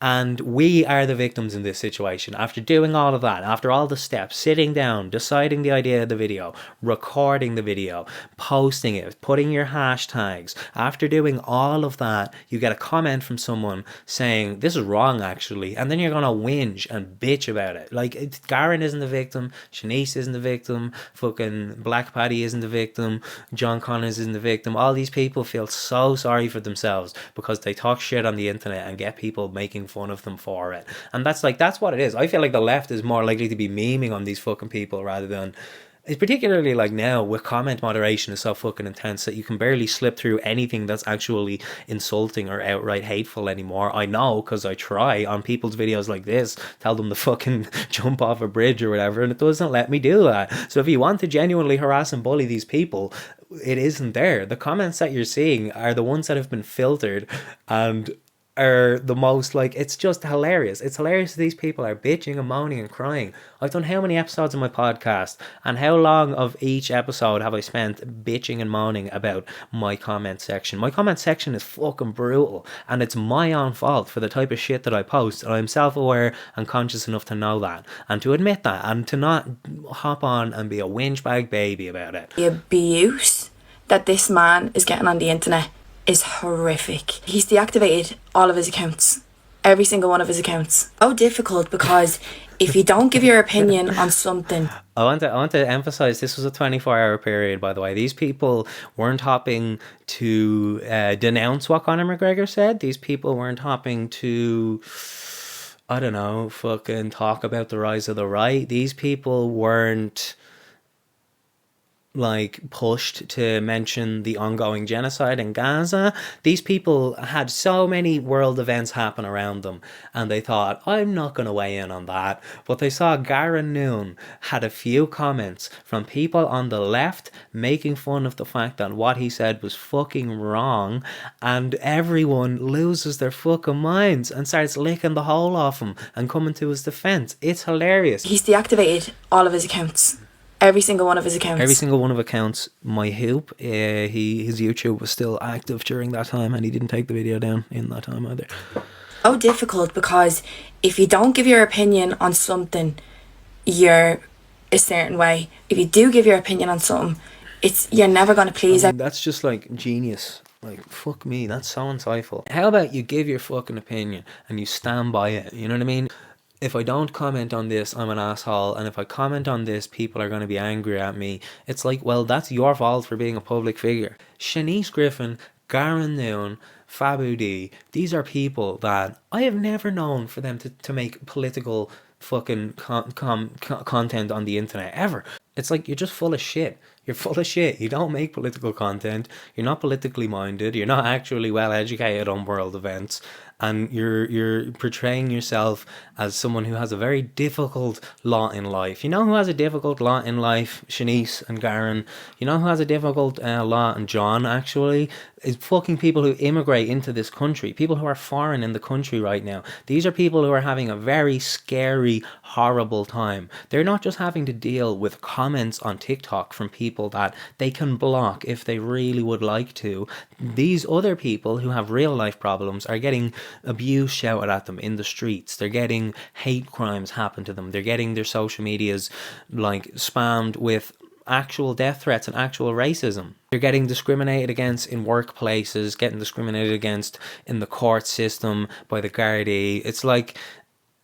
[SPEAKER 1] And we are the victims in this situation. After doing all of that, after all the steps, sitting down, deciding the idea of the video, recording the video, posting it, putting your hashtags, after doing all of that, you get a comment from someone saying, this is wrong actually, and then you're going to whinge and bitch about it. Like, Garron isn't the victim, Shanice isn't the victim, fucking Black Paddy isn't the victim, John Connors isn't the victim. All these people feel so sorry for themselves because they talk shit on the internet and get people making fun of them for it. And that's what it is. I feel like the left is more likely to be memeing on these fucking people rather than, it's particularly like now with comment moderation is so fucking intense that you can barely slip through anything that's actually insulting or outright hateful anymore. I know, because I try on people's videos like this, tell them to fucking jump off a bridge or whatever, and it doesn't let me do that. So if you want to genuinely harass and bully these people, it isn't there. The comments that you're seeing are the ones that have been filtered and are the most, like, it's just hilarious. It's hilarious that these people are bitching and moaning and crying. I've done how many episodes of my podcast, and how long of each episode have I spent bitching and moaning about my comment section? My comment section is fucking brutal, and it's my own fault for the type of shit that I post, and I'm self-aware and conscious enough to know that, and to admit that, and to not hop on and be a whinge bag baby about it.
[SPEAKER 9] The abuse that this man is getting on the internet is horrific. He's deactivated all of his accounts, every single one of his accounts. So difficult, because if you don't give your opinion on something,
[SPEAKER 1] I want to emphasize this was a 24-hour period, by the way. These people weren't hopping to denounce what Conor McGregor said. These people weren't hopping to, I don't know, fucking talk about the rise of the right. These people weren't like pushed to mention the ongoing genocide in Gaza. These people had so many world events happen around them, and they thought, I'm not going to weigh in on that. But they saw Garron Noon had a few comments from people on the left making fun of the fact that what he said was fucking wrong, and everyone loses their fucking minds and starts licking the hole off him and coming to his defense. It's hilarious.
[SPEAKER 9] He's deactivated all of his accounts. Every single one of his accounts.
[SPEAKER 1] Every single one of accounts. My hoop, his YouTube was still active during that time, and he didn't take the video down in that time either.
[SPEAKER 9] So difficult, because if you don't give your opinion on something, you're a certain way. If you do give your opinion on something, you're never going to please everyone.
[SPEAKER 1] That's just like genius. Like, fuck me, that's so insightful. How about you give your fucking opinion and you stand by it? You know what I mean? If I don't comment on this, I'm an asshole, and if I comment on this, people are going to be angry at me. It's like, well, that's your fault for being a public figure. Shanice Griffin, Garron Noon, Fabu D, these are people that I have never known for them to make political fucking content on the internet, ever. It's like, you're just full of shit. You're full of shit. You don't make political content. You're not politically minded. You're not actually well educated on world events. And you're portraying yourself as someone who has a very difficult lot in life. You know who has a difficult lot in life? Shanice and Garron. You know who has a difficult lot? And John, actually, is fucking people who immigrate into this country. People who are foreign in the country right now. These are people who are having a very scary, horrible time. They're not just having to deal with comments on TikTok from people that they can block if they really would like to. These other people who have real life problems are getting abuse shouted at them in the streets. They're getting hate crimes happen to them. They're getting their social medias like spammed with actual death threats and actual racism. They're getting discriminated against in workplaces, getting discriminated against in the court system by the Gardaí. It's like,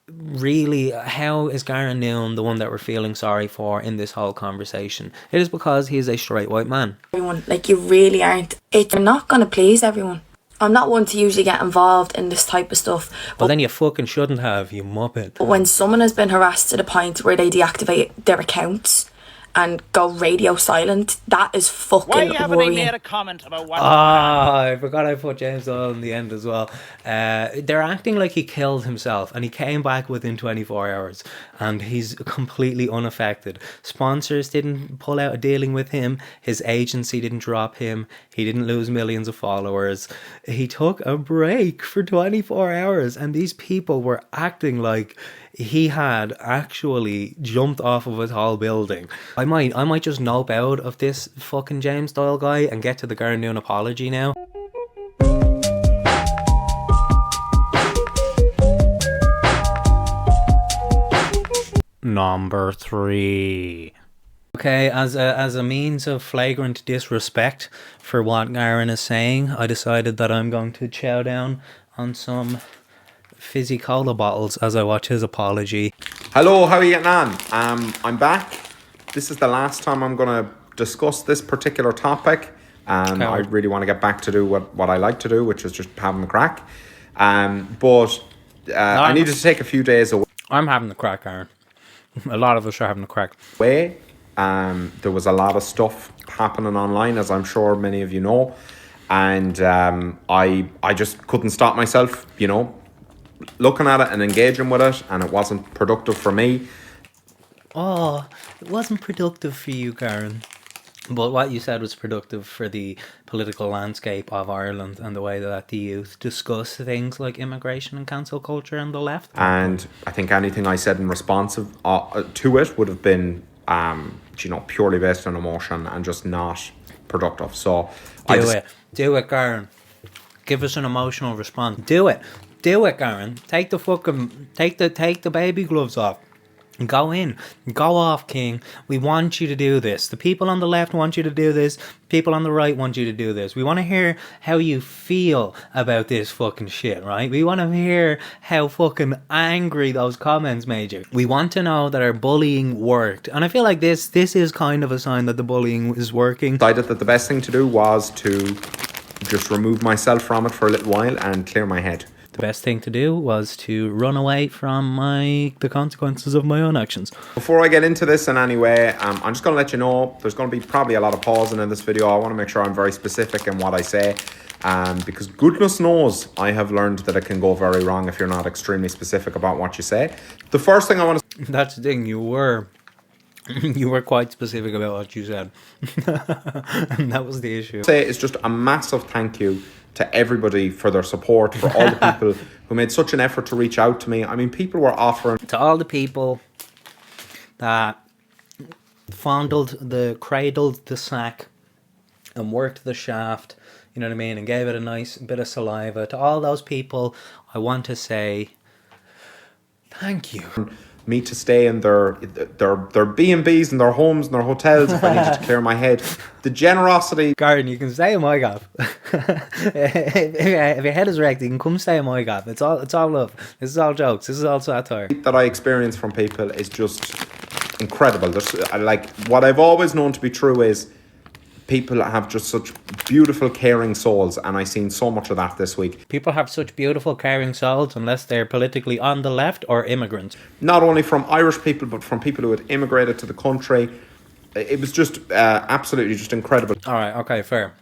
[SPEAKER 1] really, how is Garron Noon the one that we're feeling sorry for in this whole conversation? It is because he is a straight white man.
[SPEAKER 9] Everyone, like, you really aren't. You're not going to please everyone. I'm not one to usually get involved in this type of stuff.
[SPEAKER 1] Well, then you fucking shouldn't have, you muppet.
[SPEAKER 9] But when someone has been harassed to the point where they deactivate their accounts and go radio silent, that is fucking worrying.
[SPEAKER 10] Why haven't I made a comment about what...
[SPEAKER 1] I forgot I put James Doyle in the end as well. They're acting like he killed himself, and he came back within 24 hours, and he's completely unaffected. Sponsors didn't pull out a dealing with him. His agency didn't drop him. He didn't lose millions of followers. He took a break for 24 hours, and these people were acting like he had actually jumped off of a tall building. I might just nope out of this fucking James Doyle guy and get to the Garron Noon apology now. Number 3. Okay, as a means of flagrant disrespect for what Garron is saying, I decided that I'm going to chow down on some fizzy cola bottles as I watch his apology.
[SPEAKER 2] Hello, how are you getting on? I'm back. This is the last time I'm going to discuss this particular topic. I really want to get back to do what I like to do, which is just having the crack. But I needed to take a few days away.
[SPEAKER 1] I'm having the crack, Aaron. A lot of us are having the crack.
[SPEAKER 2] There was a lot of stuff happening online, as I'm sure many of you know. And I just couldn't stop myself, looking at it and engaging with it, and it wasn't productive for me.
[SPEAKER 1] Oh, it wasn't productive for you, Garron. But what you said was productive for the political landscape of Ireland and the way that the youth discuss things like immigration and cancel culture and the left.
[SPEAKER 2] And I think anything I said in response to it would have been, purely based on emotion and just not productive. So
[SPEAKER 1] Do it, Garron. Give us an emotional response. Do it, Garron. Take the baby gloves off. Go in. Go off, King. We want you to do this. The people on the left want you to do this. People on the right want you to do this. We want to hear how you feel about this fucking shit, right? We want to hear how fucking angry those comments made you. We want to know that our bullying worked. And I feel like this is kind of a sign that the bullying is working.
[SPEAKER 2] Decided that the best thing to do was to just remove myself from it for a little while and clear my head.
[SPEAKER 1] The best thing to do was to run away from the consequences of my own actions.
[SPEAKER 2] Before I get into this in any way, I'm just going to let you know there's going to be probably a lot of pausing in this video. I want to make sure I'm very specific in what I say. Because goodness knows I have learned that it can go very wrong if you're not extremely specific about what you say. The first thing I want to...
[SPEAKER 1] That's the thing, you were quite specific about what you said. And that was the issue.
[SPEAKER 2] Say is just a massive thank you to everybody for their support, for all the people who made such an effort to reach out to me. I mean, people were offering...
[SPEAKER 1] To all the people that cradled the sack and worked the shaft, you know what I mean, and gave it a nice bit of saliva. To all those people, I want to say thank you.
[SPEAKER 2] Me to stay in their B&Bs and their homes and their hotels if I needed to clear my head. The generosity...
[SPEAKER 1] Garron, you can stay in my gaff. If your head is wrecked, you can come stay in my gaff. It's all love. This is all jokes. This is all satire.
[SPEAKER 2] ...that I experience from people is just incredible. There's, like, what I've always known to be true is people have just such beautiful, caring souls, and I've seen so much of that this week.
[SPEAKER 1] People have such beautiful, caring souls unless they're politically on the left or immigrants.
[SPEAKER 2] Not only from Irish people, but from people who had immigrated to the country. It was just absolutely just incredible.
[SPEAKER 1] All right, okay, fair.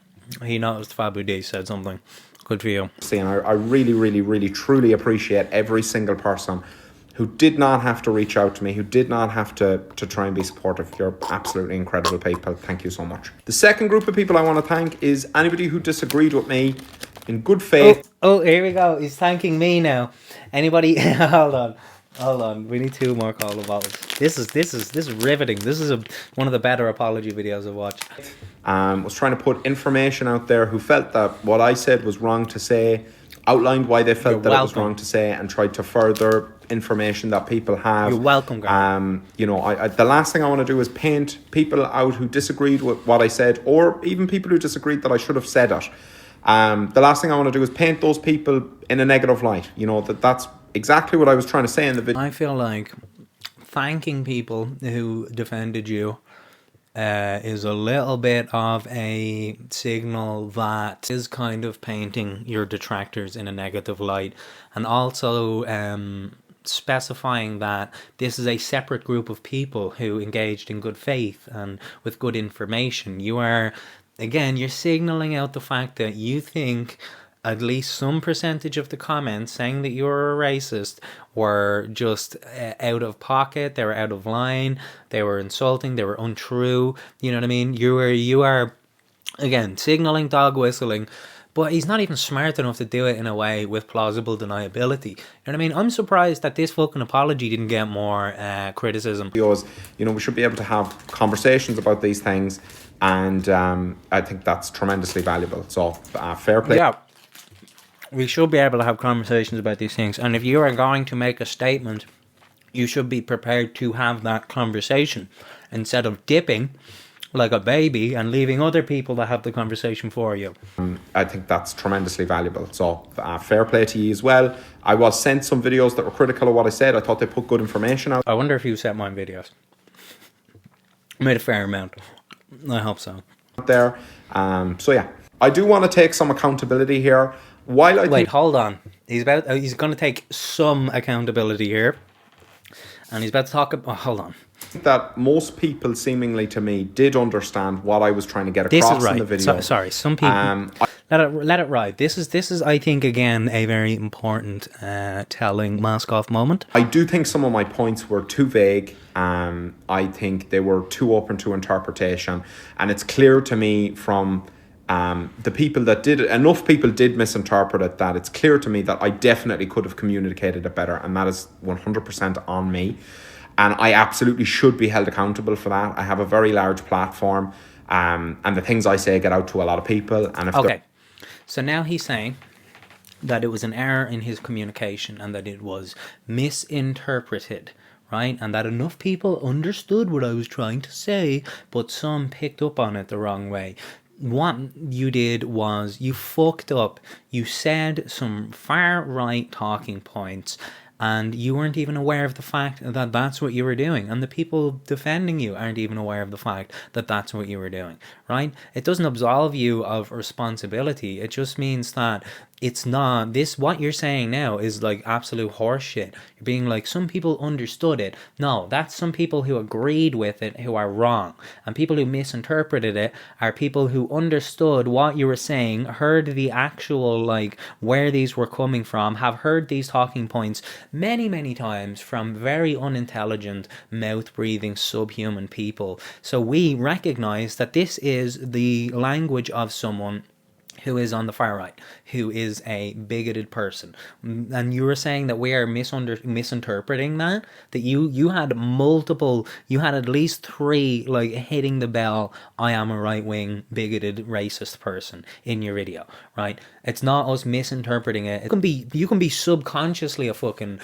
[SPEAKER 1] He noticed Fabu D said something. Good for you.
[SPEAKER 2] And I really, really, really, truly appreciate every single person who did not have to reach out to me, who did not have to try and be supportive. You're absolutely incredible people. Thank you so much. The second group of people I want to thank is anybody who disagreed with me in good faith.
[SPEAKER 1] Oh, here we go. He's thanking me now. Anybody? Hold on. We need 2 more call the votes. This is riveting. This is one of the better apology videos I've watched.
[SPEAKER 2] Was trying to put information out there who felt that what I said was wrong to say, outlined why they felt that it was wrong to say, and tried to further information that people have.
[SPEAKER 1] You're welcome, Garron.
[SPEAKER 2] You know, the last thing I want to do is paint people out who disagreed with what I said, or even people who disagreed that I should have said it. The last thing I want to do is paint those people in a negative light. You know, that's exactly what I was trying to say in the video.
[SPEAKER 1] I feel like thanking people who defended you is a little bit of a signal that is kind of painting your detractors in a negative light, and also specifying that this is a separate group of people who engaged in good faith and with good information. You are, again, you're signaling out the fact that you think at least some percentage of the comments saying that you're a racist were just out of pocket, they were out of line, they were insulting, they were untrue, you know what I mean? You are again, signaling, dog whistling, but he's not even smart enough to do it in a way with plausible deniability. You know what I mean? I'm surprised that this fucking apology didn't get more criticism.
[SPEAKER 2] You know, we should be able to have conversations about these things, and I think that's tremendously valuable. So, fair play.
[SPEAKER 1] Yeah. We should be able to have conversations about these things. And if you are going to make a statement, you should be prepared to have that conversation instead of dipping like a baby and leaving other people to have the conversation for you.
[SPEAKER 2] I think that's tremendously valuable. So fair play to you as well. I was sent some videos that were critical of what I said. I thought they put good information out.
[SPEAKER 1] I wonder if you sent mine videos. I made a fair amount. I hope so.
[SPEAKER 2] There. So yeah, I do want to take some accountability here.
[SPEAKER 1] Wait, hold on. He's going to take some accountability here, and he's about to talk about. Oh, hold on.
[SPEAKER 2] That most people, seemingly to me, did understand what I was trying to get across in the video.
[SPEAKER 1] Sorry, some people. Let it ride. This is, I think, again, a very important telling mask off moment.
[SPEAKER 2] I do think some of my points were too vague. I think they were too open to interpretation, and it's clear to me from the people that did it, enough people did misinterpret it, that it's clear to me that I definitely could have communicated it better, and that is 100% on me. And I absolutely should be held accountable for that. I have a very large platform, and the things I say get out to a lot of people. And
[SPEAKER 1] okay, so now he's saying that it was an error in his communication and that it was misinterpreted, right? And that enough people understood what I was trying to say, but some picked up on it the wrong way. What you did was you fucked up. You said some far right talking points, and you weren't even aware of the fact that that's what you were doing. And the people defending you aren't even aware of the fact that that's what you were doing, right? It doesn't absolve you of responsibility. It just means that it's not this. What you're saying now is like absolute horseshit. You're being like, some people understood it. No, that's some people who agreed with it who are wrong, and people who misinterpreted it are people who understood what you were saying, heard the actual, like, where these were coming from, have heard these talking points many times from very unintelligent, mouth breathing, subhuman people. So we recognize that this is the language of someone who is on the far right, who is a bigoted person. And you were saying that we are misinterpreting that you had multiple, you had at least 3, like, hitting the bell, I am a right-wing, bigoted, racist person in your video, right? It's not us misinterpreting it. You can be subconsciously a fucking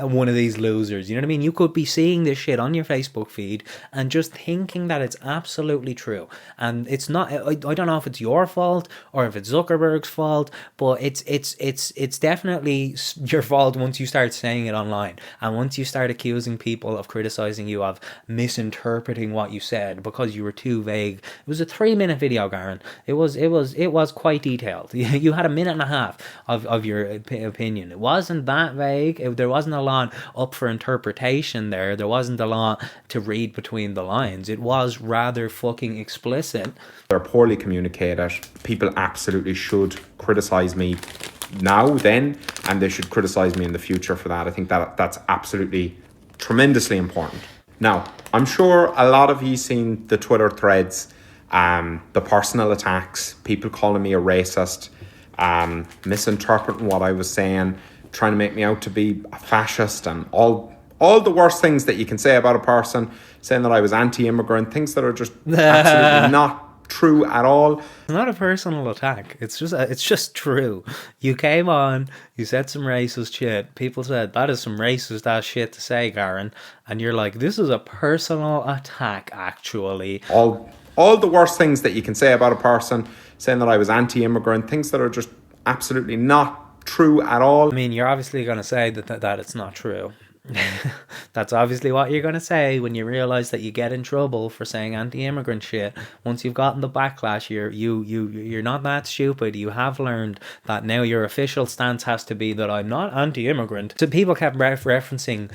[SPEAKER 1] one of these losers, you know what I mean? You could be seeing this shit on your Facebook feed and just thinking that it's absolutely true. And it's not, I don't know if it's your fault or if it's Zuckerberg's fault, but it's definitely your fault once you start saying it online, and once you start accusing people of criticizing you of misinterpreting what you said because you were too vague. It was a 3-minute video, Garron. It was quite detailed. You had a minute and a half of your opinion. It wasn't that vague. There wasn't a lot up for interpretation there. There wasn't a lot to read between the lines. It was rather fucking explicit.
[SPEAKER 2] They're poorly communicated. People absolutely should criticize me now, then, and they should criticize me in the future for that. I think that's absolutely tremendously important. Now, I'm sure a lot of you seen the Twitter threads, the personal attacks, people calling me a racist, misinterpreting what I was saying, trying to make me out to be a fascist, and all the worst things that you can say about a person, saying that I was anti-immigrant, things that are just absolutely not true at all.
[SPEAKER 1] It's not a personal attack. It's just true. You came on, you said some racist shit. People said, that is some racist ass shit to say, Garron. And you're like, this is a personal attack, actually.
[SPEAKER 2] All the worst things that you can say about a person, saying that I was anti-immigrant, things that are just absolutely not true at all.
[SPEAKER 1] I mean, you're obviously going to say that it's not true. That's obviously what you're going to say when you realize that you get in trouble for saying anti-immigrant shit. Once you've gotten the backlash, you're not that stupid. You have learned that now your official stance has to be that I'm not anti-immigrant. So people kept referencing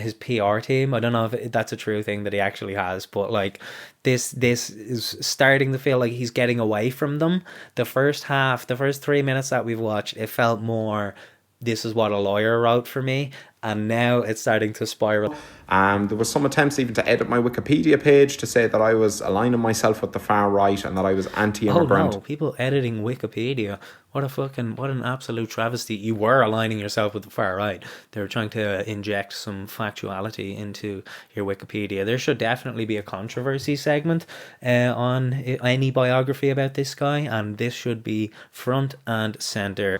[SPEAKER 1] his PR team. I don't know if that's a true thing that he actually has, but like this is starting to feel like he's getting away from them. The first 3 minutes that we've watched, it felt more, this is what a lawyer wrote for me, and now it's starting to spiral.
[SPEAKER 2] There was some attempts even to edit my Wikipedia page to say that I was aligning myself with the far right and that I was anti-immigrant.
[SPEAKER 1] Oh no, people editing Wikipedia. What an absolute travesty. You were aligning yourself with the far right. They were trying to inject some factuality into your Wikipedia. There should definitely be a controversy segment on any biography about this guy, and this should be front and center.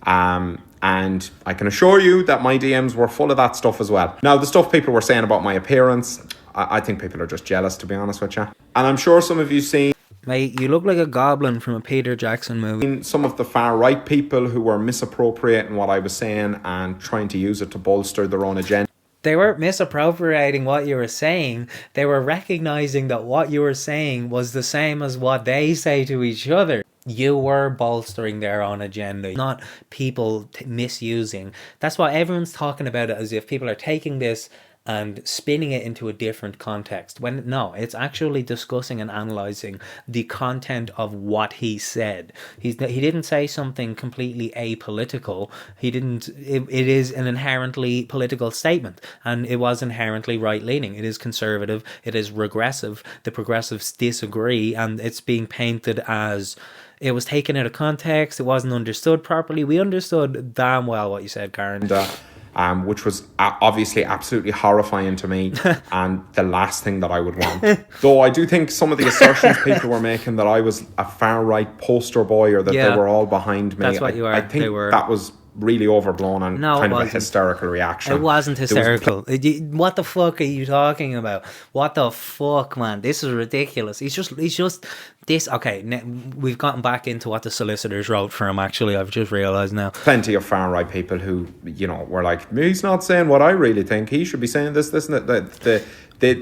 [SPEAKER 2] And I can assure you that my DMs were full of that stuff as well. Now, the stuff people were saying about my appearance, I think people are just jealous, to be honest with you. And I'm sure some of you seen,
[SPEAKER 1] mate, you look like a goblin from a Peter Jackson movie.
[SPEAKER 2] Some of the far right people who were misappropriating what I was saying and trying to use it to bolster their own agenda.
[SPEAKER 1] They weren't misappropriating what you were saying. They were recognizing that what you were saying was the same as what they say to each other. You were bolstering their own agenda, not people misusing. That's why everyone's talking about it as if people are taking this and spinning it into a different context. When no, it's actually discussing and analysing the content of what he said. He didn't say something completely apolitical. It is an inherently political statement, and it was inherently right-leaning. It is conservative. It is regressive. The progressives disagree, and it's being painted as it was taken out of context. It wasn't understood properly. We understood damn well what you said, Garron.
[SPEAKER 2] Which was obviously absolutely horrifying to me and the last thing that I would want. Though I do think some of the assertions people were making that I was a far-right poster boy or that they were all behind me,
[SPEAKER 1] that's what you are.
[SPEAKER 2] I think that was really overblown and kind of a hysterical reaction.
[SPEAKER 1] It wasn't hysterical. What the fuck are you talking about? What the fuck, man? This is ridiculous. He's just this. Okay, we've gotten back into what the solicitors wrote for him. Actually, I've just realised now.
[SPEAKER 2] Plenty of far right people who, you know, were like, he's not saying what I really think. He should be saying this, and that.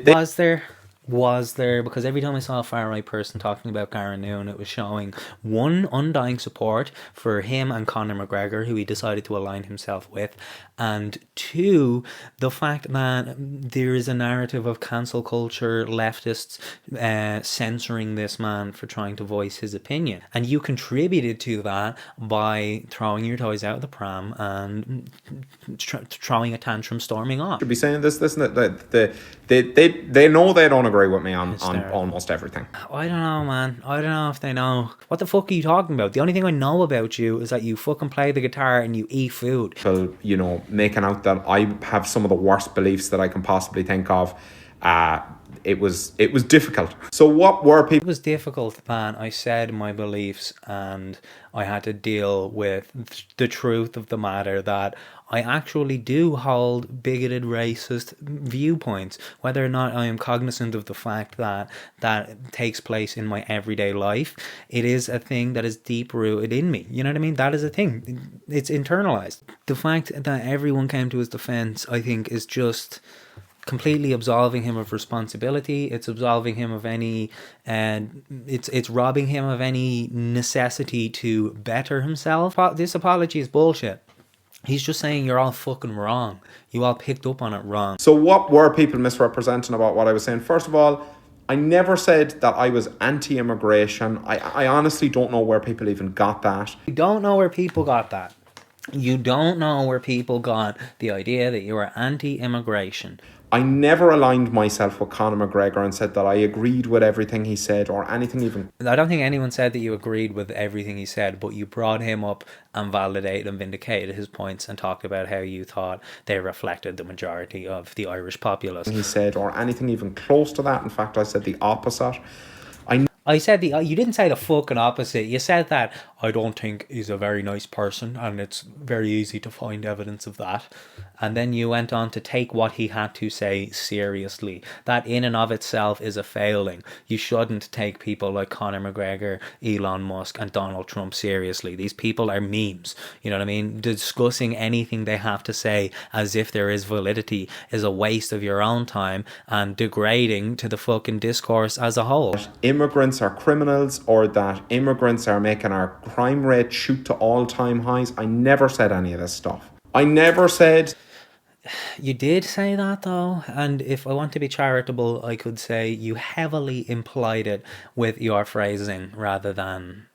[SPEAKER 1] Was there? was there, because every time I saw a far-right person talking about Garron Noon, it was showing, one, undying support for him and Conor McGregor, who he decided to align himself with, and two, the fact that there is a narrative of cancel culture, leftists censoring this man for trying to voice his opinion. And you contributed to that by throwing your toys out of the pram and throwing a tantrum, storming off.
[SPEAKER 2] Should be saying this and that. They know they don't agree with me on almost everything.
[SPEAKER 1] I don't know, man. I don't know if they know. What the fuck are you talking about? The only thing I know about you is that you fucking play the guitar and you eat food.
[SPEAKER 2] So, you know, making out that I have some of the worst beliefs that I can possibly think of. It was difficult. So what were people...
[SPEAKER 1] It was difficult, man. I said my beliefs and I had to deal with the truth of the matter that I actually do hold bigoted, racist viewpoints. Whether or not I am cognizant of the fact that that takes place in my everyday life, it is a thing that is deep-rooted in me. You know what I mean? That is a thing. It's internalized. The fact that everyone came to his defense, I think, is just completely absolving him of responsibility. It's absolving him of any, it's robbing him of any necessity to better himself. This apology is bullshit. He's just saying you're all fucking wrong. You all picked up on it wrong.
[SPEAKER 2] So what were people misrepresenting about what I was saying? First of all, I never said that I was anti-immigration. I honestly don't know where people even got that.
[SPEAKER 1] You don't know where people got that. You don't know where people got the idea that you were anti-immigration.
[SPEAKER 2] I never aligned myself with Conor McGregor and said that I agreed with everything he said or anything even.
[SPEAKER 1] I don't think anyone said that you agreed with everything he said, but you brought him up and validated and vindicated his points and talked about how you thought they reflected the majority of the Irish populace.
[SPEAKER 2] He said, or anything even close to that. In fact, I said the opposite.
[SPEAKER 1] I said you didn't say the fucking opposite. You said that I don't think he's a very nice person and it's very easy to find evidence of that. And then you went on to take what he had to say seriously. That in and of itself is a failing. You shouldn't take people like Conor McGregor, Elon Musk and Donald Trump seriously. These people are memes. You know what I mean? Discussing anything they have to say as if there is validity is a waste of your own time and degrading to the fucking discourse as a whole.
[SPEAKER 2] Immigrants are criminals or that immigrants are making our crime rate shoot to all-time highs. I never said any of this stuff. I never said...
[SPEAKER 1] You did say that though, and if I want to be charitable, I could say you heavily implied it with your phrasing rather than...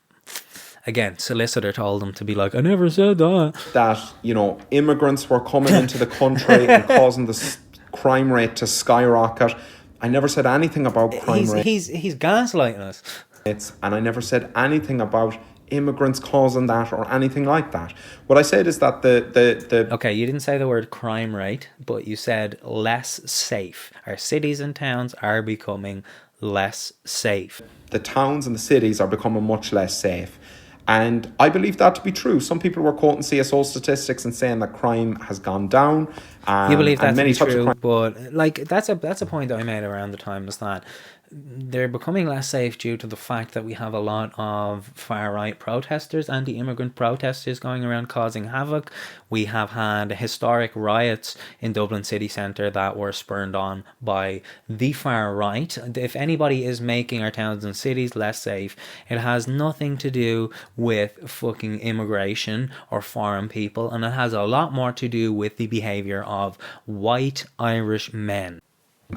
[SPEAKER 1] Again, solicitor told him to be like, I never said that.
[SPEAKER 2] That, you know, immigrants were coming into the country and causing the crime rate to skyrocket. I never said anything about crime rate.
[SPEAKER 1] He's gaslighting us.
[SPEAKER 2] And I never said anything about immigrants causing that or anything like that. What I said is that the
[SPEAKER 1] Okay, you didn't say the word crime rate, but you said less safe. Our cities and towns are becoming less safe.
[SPEAKER 2] The towns and the cities are becoming much less safe. And I believe that to be true. Some people were quoting CSO statistics and saying that crime has gone down.
[SPEAKER 1] You believe that to be true, but like that's a point that I made around the time, is that they're becoming less safe due to the fact that we have a lot of far-right protesters, anti-immigrant protesters going around causing havoc. We have had historic riots in Dublin city centre that were spurred on by the far-right. If anybody is making our towns and cities less safe, it has nothing to do with fucking immigration or foreign people, and it has a lot more to do with the behaviour of white Irish men.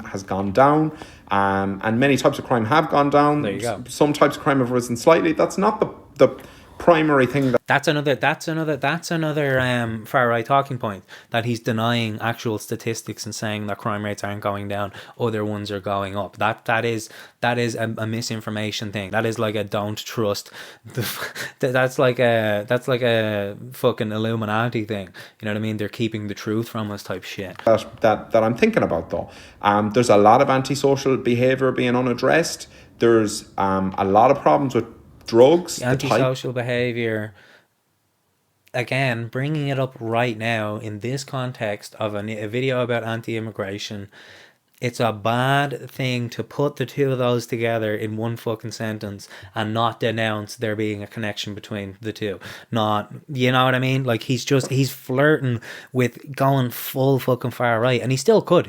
[SPEAKER 2] Has gone down, and many types of crime have gone down.
[SPEAKER 1] There you go.
[SPEAKER 2] Some types of crime have risen slightly. That's not the primary thing. That's
[SPEAKER 1] another far right talking point, that he's denying actual statistics and saying that crime rates aren't going down, other ones are going up. That is a misinformation thing. That is like a don't trust. That's like a fucking Illuminati thing. You know what I mean? They're keeping the truth from us type shit.
[SPEAKER 2] That I'm thinking about though. There's a lot of antisocial behaviour being unaddressed. There's a lot of problems with drugs.
[SPEAKER 1] Antisocial behaviour. Again, bringing it up right now in this context of a video about anti-immigration It's a bad thing to put the two of those together in one fucking sentence and not denounce there being a connection between the two. Not, you know what I mean? Like, he's flirting with going full fucking far right, and he still could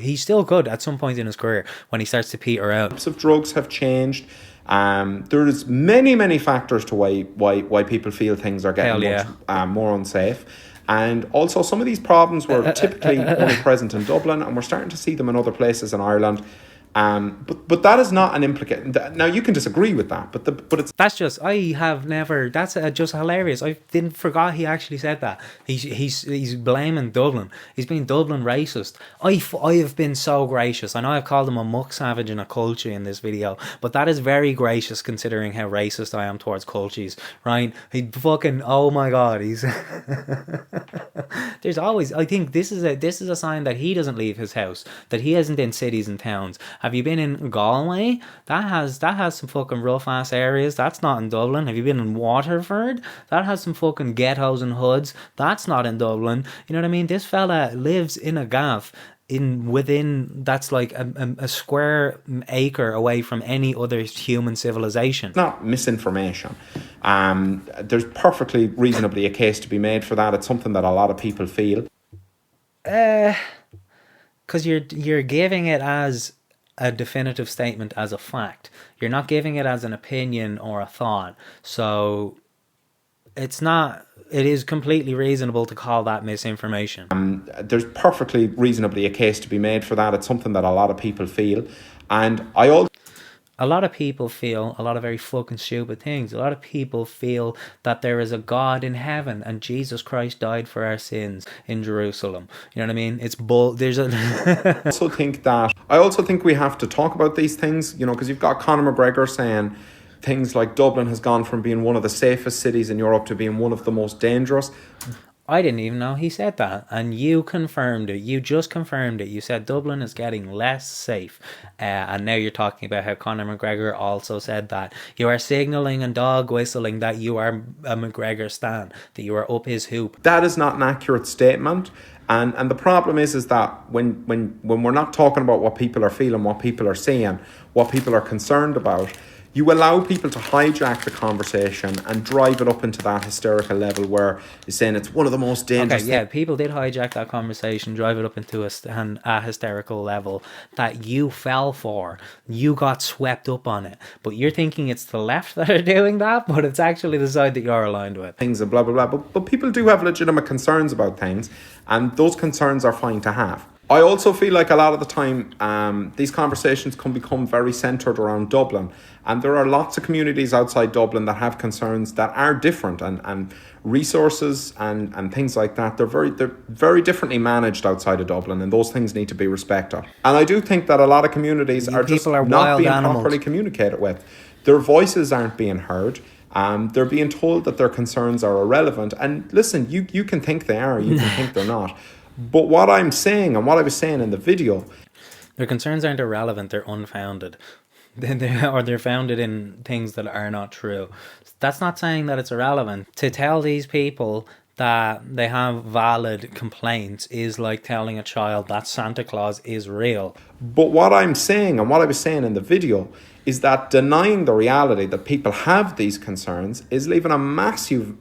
[SPEAKER 1] at some point in his career when he starts to peter out.
[SPEAKER 2] Types of drugs have changed. There's many factors to why people feel things are getting more unsafe. And also, some of these problems were typically only present in Dublin, and we're starting to see them in other places in Ireland. But that is not an implication. Now, you can disagree with that, but it's...
[SPEAKER 1] That's just, that's just hilarious. I didn't forgot he actually said that. He's blaming Dublin. He's being Dublin racist. I have been so gracious. I know I've called him a muck savage and a culture in this video, but that is very gracious considering how racist I am towards cultures, right? He fucking, oh my God, he's... There's always, I think this is a sign that he doesn't leave his house, that he isn't in cities and towns. Have you been in Galway? That has some fucking rough ass areas. That's not in Dublin. Have you been in Waterford? That has some fucking ghettos and hoods. That's not in Dublin. You know what I mean? This fella lives in a gaff within that's like a square acre away from any other human civilization.
[SPEAKER 2] It's not misinformation. There's perfectly reasonably a case to be made for that. It's something that a lot of people feel.
[SPEAKER 1] Because you're giving it as a definitive statement, as a fact. You're not giving it as an opinion or a thought. So it is completely reasonable to call that misinformation.
[SPEAKER 2] There's perfectly reasonably a case to be made for that. It's something that a lot of people feel. And a lot of people feel a lot of very fucking stupid things. A lot of people feel that there is a God in heaven and Jesus Christ died for our sins in Jerusalem. You know what I mean? It's I also think we have to talk about these things, you know, because you've got Conor McGregor saying things like Dublin has gone from being one of the safest cities in Europe to being one of the most dangerous.
[SPEAKER 1] I didn't even know he said that, and you confirmed it. You just confirmed it. You said Dublin is getting less safe, and now you're talking about how Conor McGregor also said that. You are signalling and dog whistling that you are a McGregor stan, that you are up his hoop.
[SPEAKER 2] That is not an accurate statement, and the problem is that when we're not talking about what people are feeling, what people are saying, what people are concerned about, you allow people to hijack the conversation and drive it up into that hysterical level where you're saying it's one of the most dangerous...
[SPEAKER 1] Okay, yeah, people did hijack that conversation, drive it up into a hysterical level that you fell for. You got swept up on it. But you're thinking it's the left that are doing that, but it's actually the side that you're aligned with.
[SPEAKER 2] Things and blah, blah, blah. But people do have legitimate concerns about things, and those concerns are fine to have. I also feel like a lot of the time these conversations can become very centred around Dublin, and there are lots of communities outside Dublin that have concerns that are different, and resources and things like that, they're very differently managed outside of Dublin, and those things need to be respected. And I do think that a lot of communities are not being properly communicated with. Their voices aren't being heard. They're being told that their concerns are irrelevant, and listen, you can think they are, you can think they're not. But what I'm saying, and what I was saying in the video...
[SPEAKER 1] Their concerns aren't irrelevant, they're unfounded. They're founded in things that are not true. That's not saying that it's irrelevant. To tell these people that they have valid complaints is like telling a child that Santa Claus is real.
[SPEAKER 2] But what I'm saying, and what I was saying in the video, is that denying the reality that people have these concerns is leaving a massive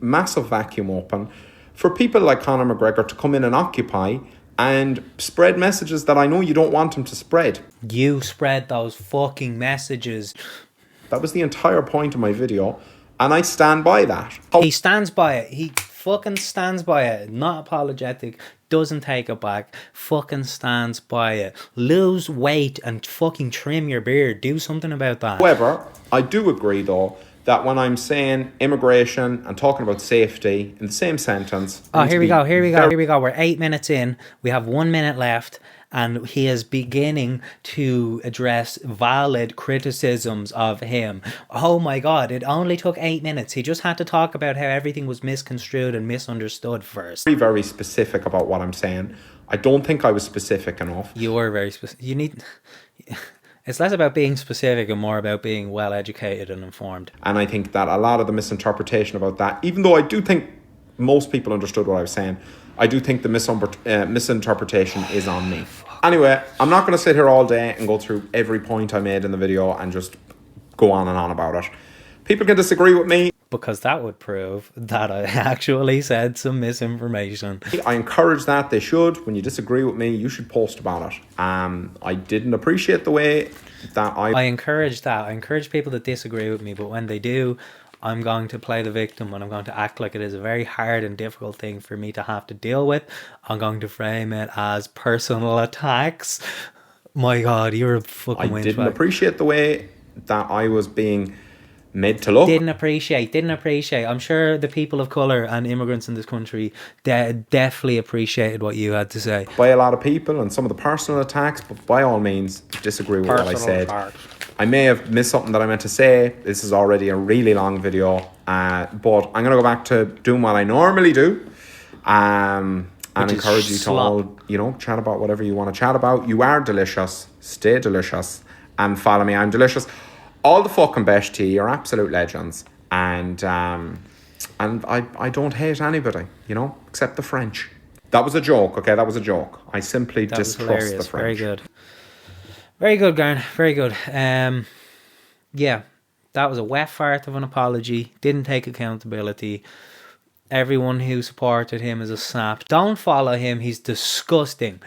[SPEAKER 2] vacuum open for people like Conor McGregor to come in and occupy and spread messages that I know you don't want him to spread.
[SPEAKER 1] You spread those fucking messages.
[SPEAKER 2] That was the entire point of my video, and I stand by that.
[SPEAKER 1] He stands by it. He fucking stands by it. Not apologetic. Doesn't take it back. Fucking stands by it. Lose weight and fucking trim your beard. Do something about that.
[SPEAKER 2] However, I do agree though that when I'm saying immigration and talking about safety in the same sentence...
[SPEAKER 1] Oh, here we go. We're 8 minutes in. We have 1 minute left. And he is beginning to address valid criticisms of him. Oh my God, it only took 8 minutes. He just had to talk about how everything was misconstrued and misunderstood first.
[SPEAKER 2] Very, very specific about what I'm saying. I don't think I was specific enough.
[SPEAKER 1] You were very specific. It's less about being specific and more about being well educated and informed.
[SPEAKER 2] And I think that a lot of the misinterpretation about that, even though I do think most people understood what I was saying, I do think the misinterpretation is on me. Anyway, I'm not going to sit here all day and go through every point I made in the video and just go on and on about it. People can disagree with me.
[SPEAKER 1] Because that would prove that I actually said some misinformation.
[SPEAKER 2] I encourage that. They should. When you disagree with me, you should post about it. I didn't appreciate the way that
[SPEAKER 1] I encourage that. I encourage people to disagree with me, but when they do, I'm going to play the victim and I'm going to act like it is a very hard and difficult thing for me to have to deal with. I'm going to frame it as personal attacks. My God, you're a fucking
[SPEAKER 2] I didn't appreciate the way that I was being made to look.
[SPEAKER 1] Didn't appreciate. I'm sure the people of colour and immigrants in this country definitely appreciated what you had to say.
[SPEAKER 2] By a lot of people and some of the personal attacks, but by all means, disagree with what I said. I may have missed something that I meant to say. This is already a really long video, but I'm going to go back to doing what I normally do. And encourage you to all, chat about whatever you want to chat about. You are delicious. Stay delicious. And follow me. I'm delicious. All the fucking best to you. You're absolute legends. And I don't hate anybody, except the French. That was a joke, okay? That was a joke. I simply distrust the French.
[SPEAKER 1] Very good. Very good, Garron. Very good. Yeah, that was a wet fart of an apology. Didn't take accountability. Everyone who supported him is a snap. Don't follow him. He's disgusting.